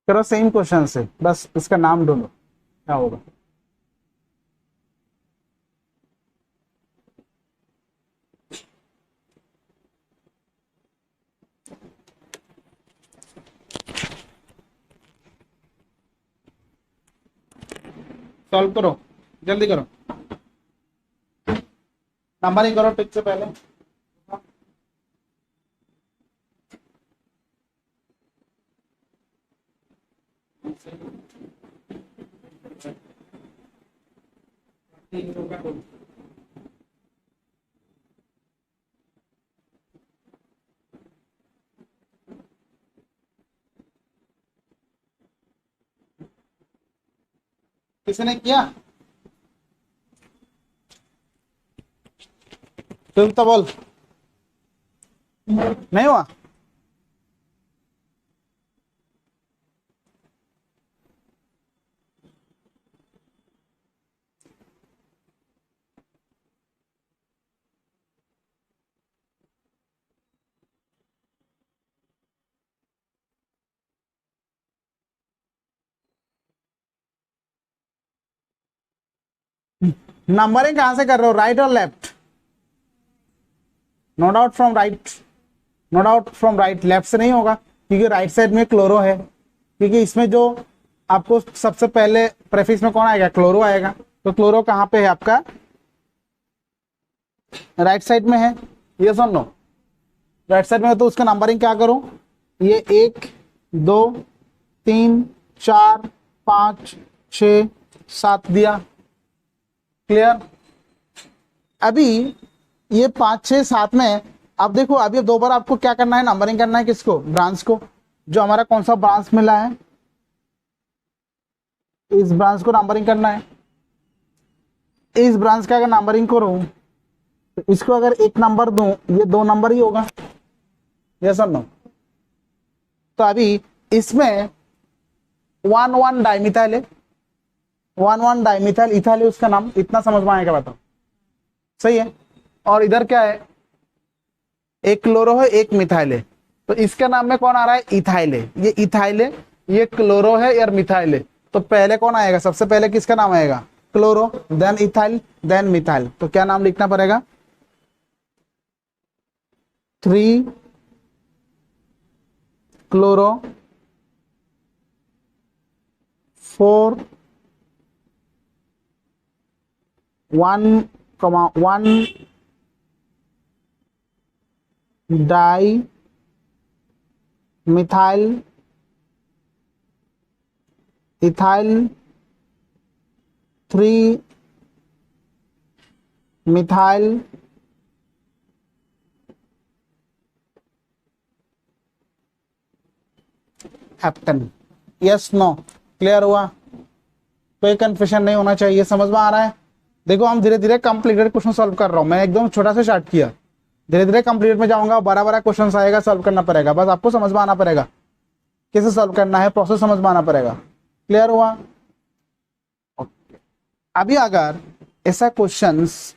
करो सेम क्वेश्चन से, बस इसका नाम ढूंढो, क्या होगा? सॉल्व करो। जल्दी करो, नंबरिंग करो टिक से पहले। किसने किया? तुम तो बोल, नहीं हुआ? नंबरिंग कहां से कर रहे हो, राइट और left? No doubt from right, no doubt from right, left से नहीं होगा क्योंकि राइट साइड में क्लोरो है, क्योंकि इसमें जो आपको सबसे पहले प्रेफिक्स में कौन आएगा, क्लोरो आएगा। तो क्लोरो कहां पे है आपका, राइट साइड में है, ये सुन लो, राइट साइड में है। तो उसका नंबरिंग क्या करूं, ये 1 2 3 4 5 6 7 दिया, क्लियर। अभी ये 5 6 7 में अब देखो, अभी दो बार आपको क्या करना है, नंबरिंग करना है, किसको, ब्रांच को, जो हमारा कौन सा ब्रांच मिला है, इस ब्रांच को नंबरिंग करना है। इस ब्रांच का अगर नंबरिंग करूं तो इसको अगर 1 नंबर दूं, ये 2 नंबर ही होगा, यस और नो। तो अभी इसमें 1 1 डाइमिथाइल है, 1 1 डाइमिथाइल इथाइल है उसका नाम, इतना समझ में आएगा, बताओ, सही है। और इधर क्या है, एक क्लोरो है एक मिथाइल है, तो इसके नाम में कौन आ रहा है, इथाइल है, ये इथाइल है, ये क्लोरो है या मिथाइल है। तो पहले कौन आएगा, सबसे पहले किसका नाम आएगा, chloro, then ethyl, then methyl. तो क्या नाम लिखना पड़ेगा, 3 chloro 4 1 1 di methyl ethyl 3 methyl heptane. Yes no, clear हुआ, कोई कंफ्यूजन नहीं होना चाहिए, समझ में आ रहा है। देखो हम धीरे धीरे कॉम्प्लिकेटेड क्वेश्चन सॉल्व कर रहा हूं, मैं एकदम छोटा से स्टार्ट किया, धीरे धीरे कंप्लीट में जाऊंगा, बड़ा बड़ा क्वेश्चन आएगा, सॉल्व करना पड़ेगा, बस आपको समझ में आना पड़ेगा कैसे सॉल्व करना है, प्रोसेस समझ में आना पड़ेगा, क्लियर हुआ। ओके, अभी अगर ऐसा क्वेश्चंस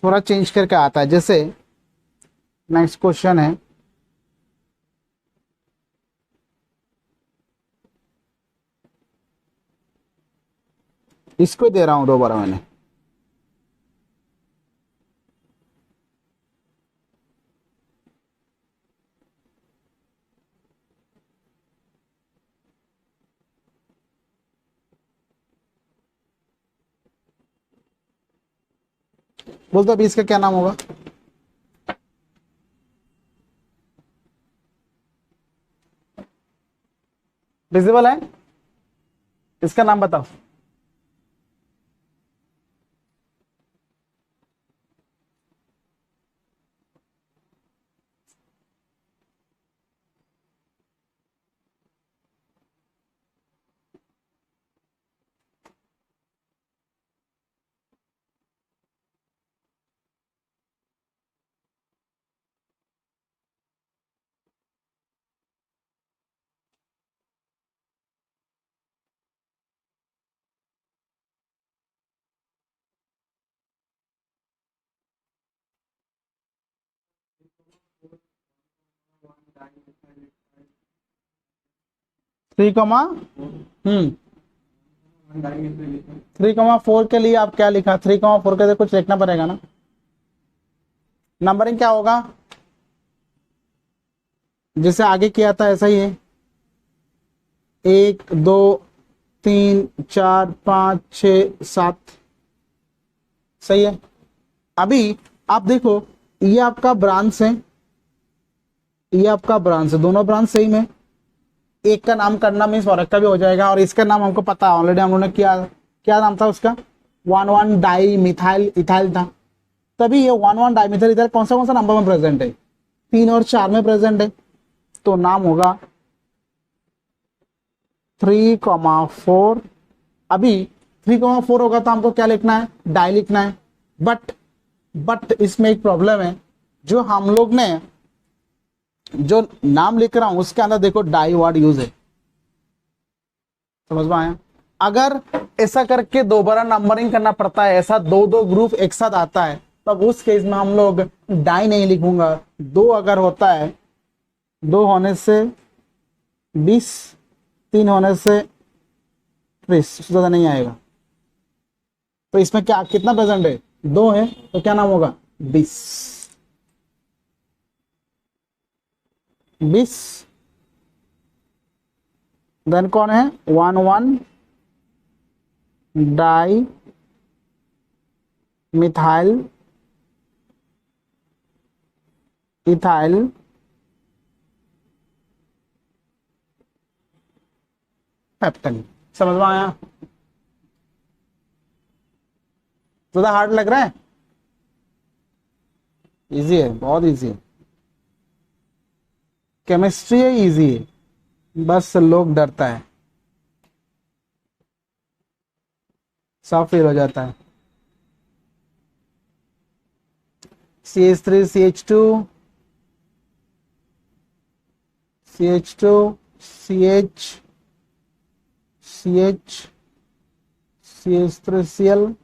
थोड़ा चेंज करके आता है, जैसे नेक्स्ट क्वेश्चन है, इसको दे रहा हूं दोबारा मैंने, बोलते अभी इसका क्या नाम होगा, विजिबल है, इसका नाम बताओ। थ्री कमा 3,4 के लिए आप क्या लिखा, 3,4 के लिए कुछ लिखना पड़ेगा ना, नंबरिंग क्या होगा, जैसे आगे किया था ऐसा ही है, 1 2 3 4 5 6 7, सही है। अभी आप देखो, ये आपका ब्रांच है, ये आपका ब्रांच है, दोनों ब्रांच सेम है। एक का नाम करना मीन्स और एक का भी हो जाएगा, और इसका नाम हमको पता है ऑलरेडी, हम लोगों ने किया, क्या नाम था उसका, 1,1 डाई मिथाइल इथाइल था। तभी ये 1,1 डाई मिथाइल इथाइल कौन सा नंबर में प्रेजेंट है, 3 और 4 में प्रेजेंट है। तो नाम होगा 3,4। अभी 3,4 होगा तो हमको क्या लिखना है, डाई लिखना है। बट इसमें एक प्रॉब्लम है, जो हम लोग ने जो नाम लिख रहा हूं उसके अंदर देखो डाई वर्ड यूज है, समझ में आया। अगर ऐसा करके दोबारा नंबरिंग करना पड़ता है, ऐसा दो दो ग्रुप एक साथ आता है, तब उस केस में हम लोग डाई नहीं लिखूंगा। दो अगर होता है, 2 होने से 20, 3 होने से 30, ज्यादा नहीं आएगा। तो इसमें क्या कितना प्रेजेंट है, 2 है, तो क्या नाम होगा, 20। 20 देन कौन है, 1,1 डाई मिथाइल इथाइल पेप्टेन। समझ में आया, ज्यादा हार्ड लग रहा है, इजी है, बहुत इजी है, केमिस्ट्री है, इजी है, बस लोग डरता है, सब फेल हो जाता है। CH3 CH2 CH2 CH CH CH3Cl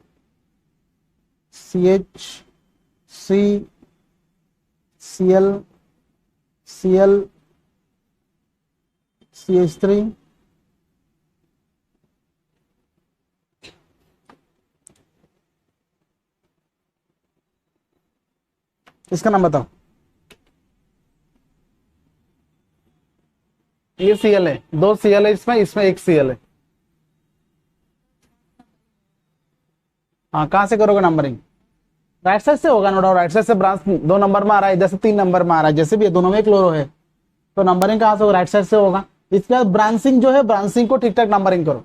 CH C Cl Cl CH3 इसका नाम बताओ। ये Cl है, 2 Cl है इसमें, इसमें 1 Cl है। हाँ, कहां से करोगे नंबरिंग, राइट साइड से होगा, नो डाउट, राइट साइड से ब्रांच 2 नंबर में आ रहा है, जैसे 3 नंबर में आ रहा है, जैसे भी है, दोनों में क्लोरो है, तो नंबरिंग कहां से होगा, राइट साइड से होगा। इसके बाद ब्रांचिंग जो है, ब्रांचिंग को ठीक ठाक नंबरिंग करो।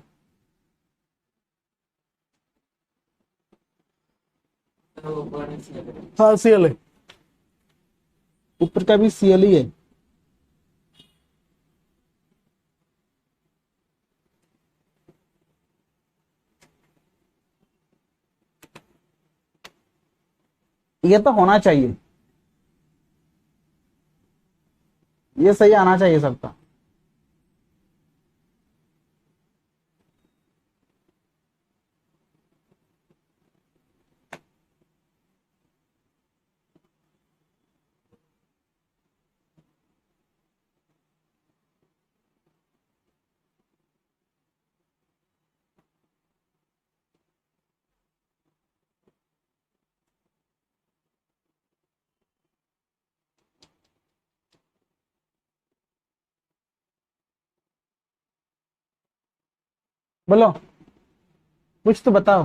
हाँ Cl है, ऊपर का भी Cl ही है। ये तो होना चाहिए, ये सही आना चाहिए सबका। बोलो, कुछ तो बताओ।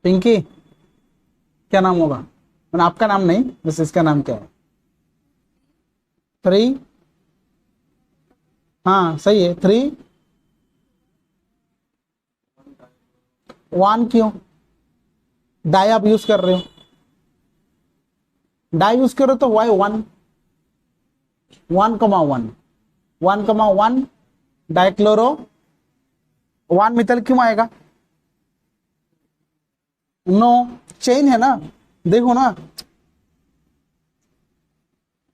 पिंकी, क्या नाम होगा, मैंने आपका नाम नहीं, बस इसका नाम क्या है, 3, हाँ सही है, 3 1 क्यों, डाई आप यूज कर रहे हो, डाई यूज कर रहे हो तो वाई 1, 1,1 1,1 डाइक्लोरो 1 मिथल क्यों आएगा, नो, चेन है ना, देखो ना,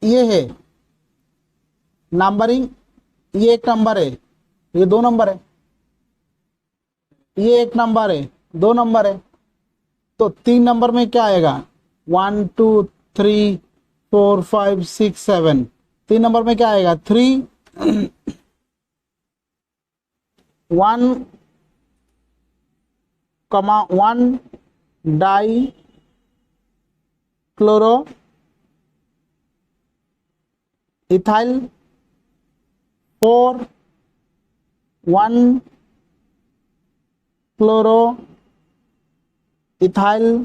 ये है नंबरिंग, ये 1 नंबर है, ये 2 नंबर है, ये 1 नंबर है, 2 नंबर है, तो 3 नंबर में क्या आएगा, 1 2 3 4 5 6 7, 3 नंबर में क्या आएगा, 3 1,1 di chloro ethyl 4 1 chloro ethyl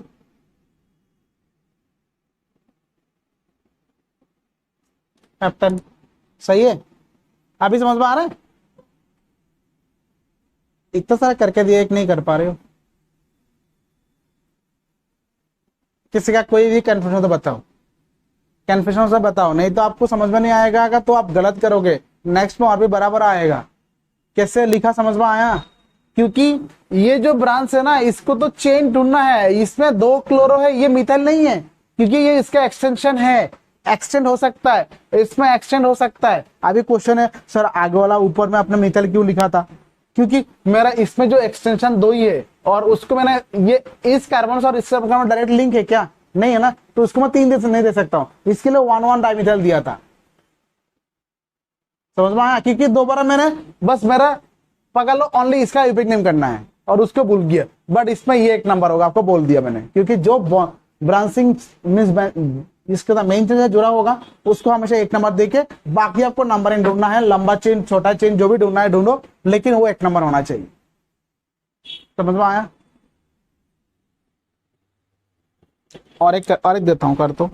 heptane. सही है, अभी समझ में आ रहा है? इतना सारा करके दिया, एक नहीं कर पा रहे हो। किसी का कोई भी कंफ्यूजन तो बताओ, कंफ्यूजन से बताओ, नहीं तो आपको समझ में नहीं आएगा तो आप गलत करोगे, नेक्स्ट में और भी बराबर आएगा। कैसे लिखा समझ में आया? क्योंकि ये जो ब्रांच है ना, इसको तो चेन ढूंढना है, इसमें 2 क्लोरो है, ये मिथाइल नहीं है, क्योंकि ये इसका एक्सटेंशन है, एक्सटेंड हो सकता है, इसमें एक्सटेंड हो सकता है। अभी क्वेश्चन है सर आगे वाला ऊपर में आपने मिथाइल क्यों लिखा था? क्योंकि मेरा इसमें जो एक्सटेंशन 2 ही है, और उसको मैंने ये इस कार्बन और इस कार्बन में डायरेक्ट लिंक है क्या? नहीं है ना, तो उसको मैं 3 नहीं दे सकता हूं, इसके लिए 1,1 डाइमिथाइल दिया था। समझ में आया? क्योंकि दोबारा मैंने बस मेरा पकड़ लो ओनली इसका यूपिक नेम करना है और उसको भूल गया, बट इसमें ये एक नंबर होगा, आपको बोल दिया मैंने, क्योंकि जो ब्रांचिंग मींस इसके साथ मेन चेन से जुड़ा होगा उसको हमेशा एक नंबर देके, बाकी आपको नंबर ढूंढना है, लंबा चेन छोटा चेन जो भी ढूंढना है ढूंढो, लेकिन वो एक नंबर होना चाहिए। समझ में आया? और एक देता हूं, कर तो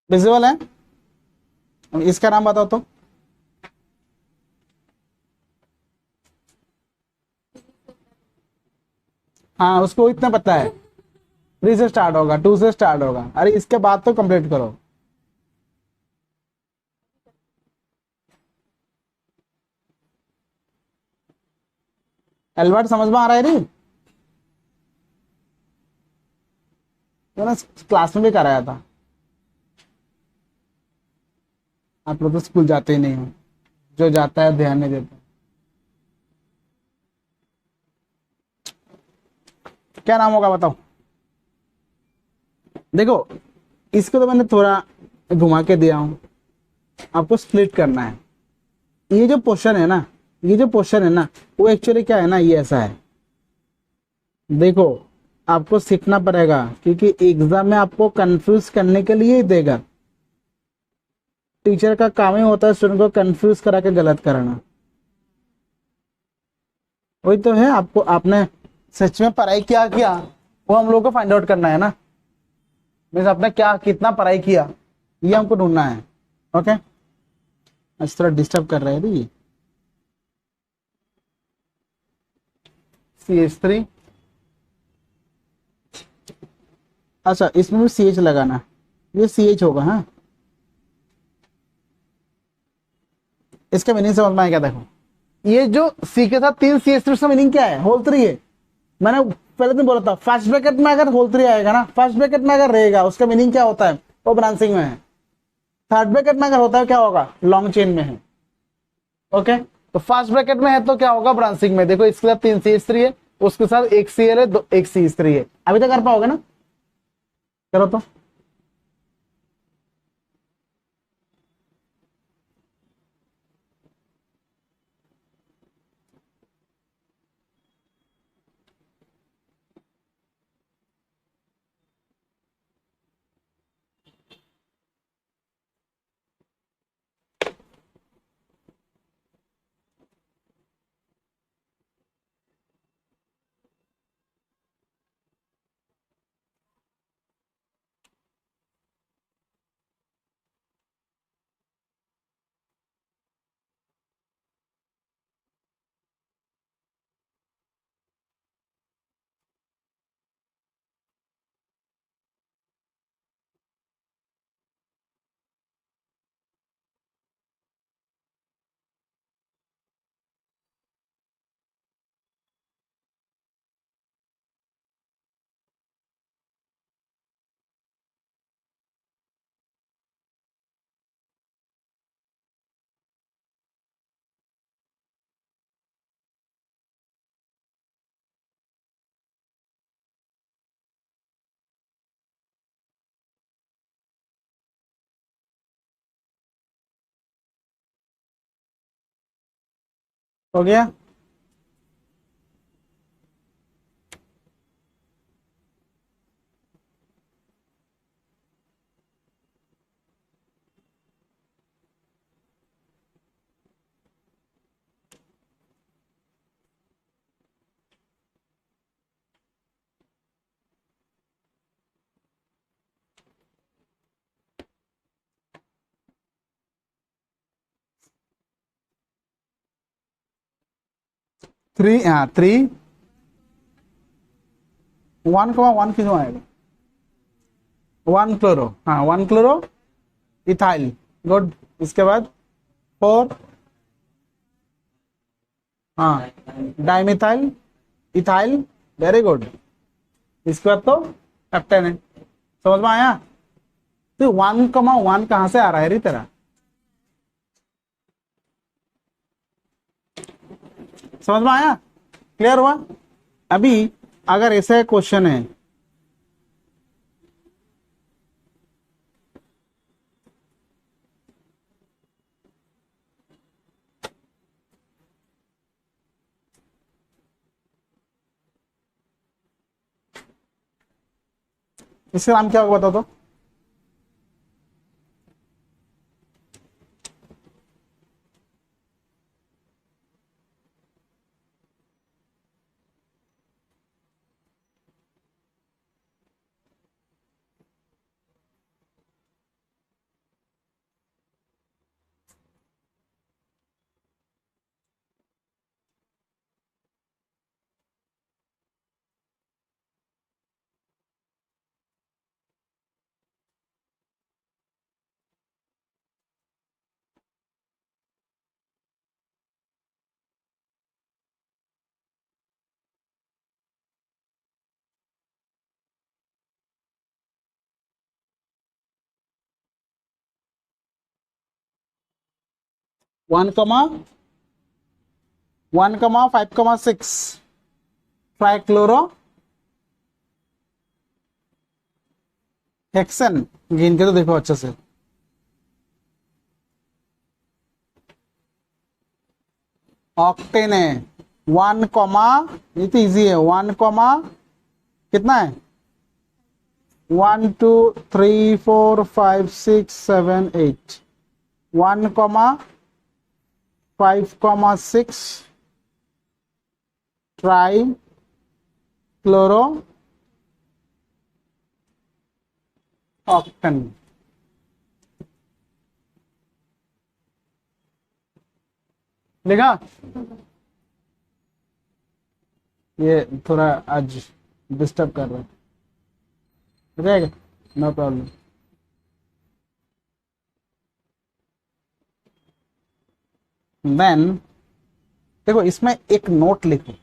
विजिबल है। इसका नाम बताओ तो। हाँ, उसको इतना पता है, 3 से स्टार्ट होगा, 2 से स्टार्ट होगा। अरे इसके बाद तो कंप्लीट करो। एल्बर्ट समझ में आ रहा है? नहीं मैंने क्लास में भी कराया था, आप लोग तो स्कूल जाते ही नहीं हो, जो जाता है ध्यान नहीं देता। क्या नाम होगा बताओ? देखो, इसको तो मैंने थोड़ा घुमा के दिया हूं, आपको स्प्लिट करना है। ये जो पोर्शन है ना, ये जो पोर्शन है ना, वो एक्चुअली क्या है ना, ये ऐसा है। देखो, आपको सीखना पड़ेगा, क्योंकि एग्जाम में आपको कंफ्यूज करने के लिए ही देगा। टीचर का काम ही होता है स्टूडेंट को कंफ्यूज करा के गलत कराना। वही तो है, आपको आपने सच में पढ़ाई क्या किया वो हम लोग को फाइंड आउट करना है ना, मीन्स आपने क्या कितना पढ़ाई किया ये हमको ढूंढना है। ओके, इस तरह डिस्टर्ब कर रहे हैं ये। CH3, अच्छा इसमें भी CH लगाना, ये CH होगा। हाँ, इसका मीनिंग समझ में आएगा? देखो, ये जो सी के साथ 3 CH3 का मीनिंग क्या है? होल 3 है। मैंने पहले दिन बोला था फर्स्ट ब्रैकेट में अगर होल 3 आएगा ना, फर्स्ट ब्रैकेट में अगर रहेगा उसका मीनिंग क्या होता है? वो ब्रांचिंग में है। थर्ड ब्रैकेट में अगर होता है क्या होगा? लॉन्ग चेन में है। ओके, तो फर्स्ट ब्रैकेट में है तो क्या होगा? ब्रांचिंग में। देखो इसके साथ 3 CH3 है, उसके साथ एक Cl है, एक CH3 है। अभी तक कर पाओगे ना? करो तो। हो गया। थ्री, हाँ थ्री, 1,1 क्यों आएगा? 1 क्लोरो, हाँ 1 क्लोरो इथाइल, गुड। इसके बाद 4, हाँ डाइमिथाइल इथाइल, वेरी गुड। इसके बाद तो हेप्टेन है। समझ में आया? तो 1,1 कहां से आ रहा है रे तेरा? समझ में आया? क्लियर हुआ? अभी अगर ऐसा क्वेश्चन है, इसका नाम क्या होगा बताओ तो? वन कमा 1,5,6 ट्राइक्लोरो हेक्सेन, गिन के तो देखो अच्छे से। ऑक्टेन है 1 कॉमा, ये तो इजी है, 1 कॉमा कितना है? 1, 2, 3, 4, 5, 6, 7, 8, 1,5,6 ट्राई क्लोरो ऑक्टेन। लिखा? ये थोड़ा आज डिस्टर्ब कर रहा है, रहेगा, नो प्रॉब्लम। देन देखो इसमें एक नोट लिखो,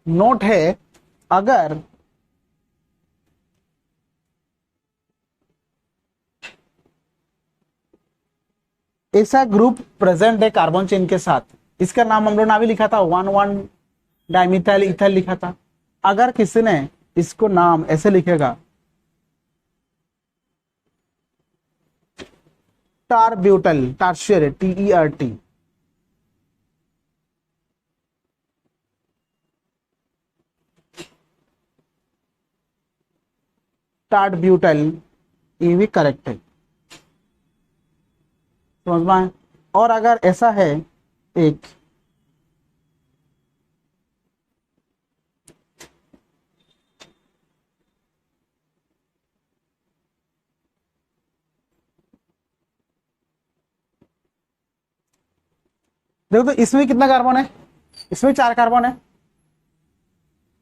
नोट है अगर ऐसा ग्रुप प्रेजेंट है कार्बन चेन के साथ, इसका नाम हम लोग ने अभी लिखा था 1,1 डाइमिथाइल इथाइल लिखा था। अगर किसी ने इसको नाम ऐसे लिखेगा टार ब्यूटल, टार्शियर, TERT, टार्ट ब्यूटल, ये भी करेक्ट है। समझ में आया? और अगर ऐसा है एक देखो तो इसमें कितना कार्बन है? इसमें 4 कार्बन है।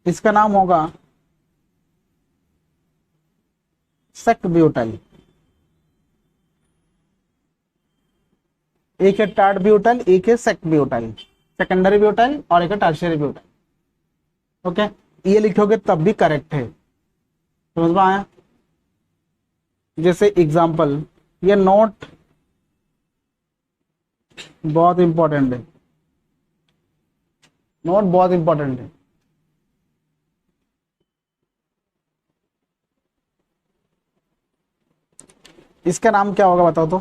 इसका नाम होगा सेक्ट ब्यूटल। एक है टार्ट ब्यूटल, एक है सेक्ट ब्यूटल, सेकेंडरी ब्यूटल, और एक है टर्शियरी ब्यूटल। ओके, ये लिखोगे तब भी करेक्ट है। समझ में आया? जैसे एग्जांपल, ये नोट बहुत इंपॉर्टेंट है, नोट बहुत इंपॉर्टेंट है। इसका नाम क्या होगा बताओ तो?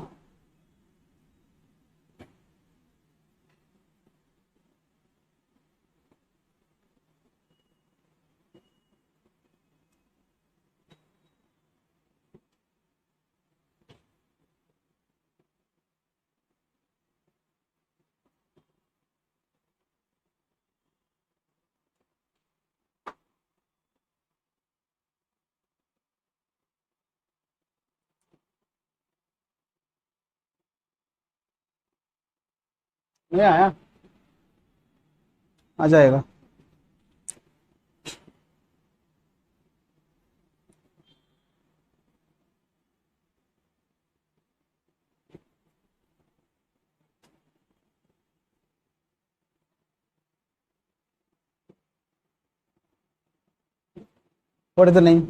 नहीं आया, आ जाएगा। थोड़े तो नहीं।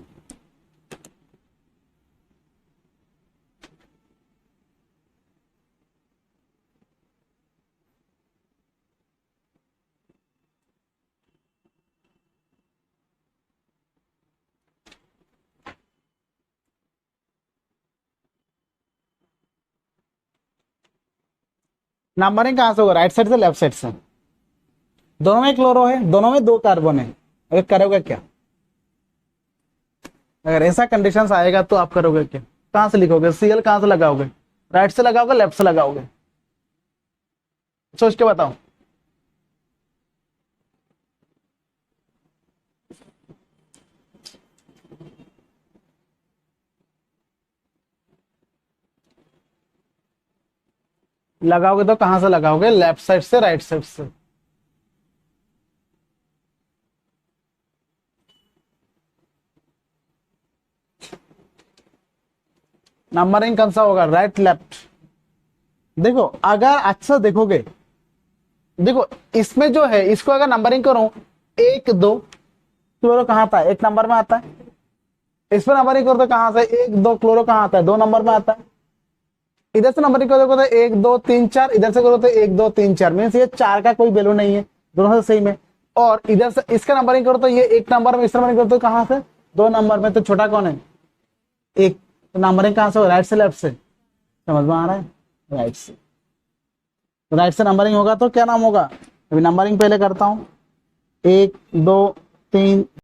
नंबरिंग कहाँ से होगा, राइट साइड से लेफ्ट साइड से? दोनों में क्लोरो है, दोनों में 2 कार्बन है, अगर करोगे क्या? अगर ऐसा कंडीशन आएगा तो आप करोगे क्या? कहां से लिखोगे, सीएल कहां से लगाओगे? राइट से लगाओगे, लेफ्ट से लगाओगे? सोच के बताओ। लगाओगे तो कहां से लगाओगे, लेफ्ट साइड से राइट साइड से? नंबरिंग कौन सा होगा, राइट लेफ्ट? देखो अगर अच्छा देखोगे, देखो इसमें जो है, इसको अगर नंबरिंग करो 1 2, क्लोरो कहाँ आता है, 1 नंबर में आता है। इस पर नंबरिंग करो तो कहां से 1 2, क्लोरो कहाँ आता है, 2 नंबर में आता है। इधर से नंबरिंग करो तो 1 2 3 4, इधर से करो तो 1 2 3 4, मीन्स ये 4 का कोई वैल्यू नहीं है, दोनों से सेम है। और इधर से इसका नंबरिंग करो तो ये 1 नंबर में, इस नंबरिंग करो तो कहां से, 2 नंबर में, तो छोटा कौन है, 1। तो नंबरिंग कहां से हो, राइट से लेफ्ट से? समझ में आ रहा है, राइट से। तो राइट से नंबरिंग होगा तो क्या नाम होगा, अभी नंबरिंग पहले करता हूं, 1 2 3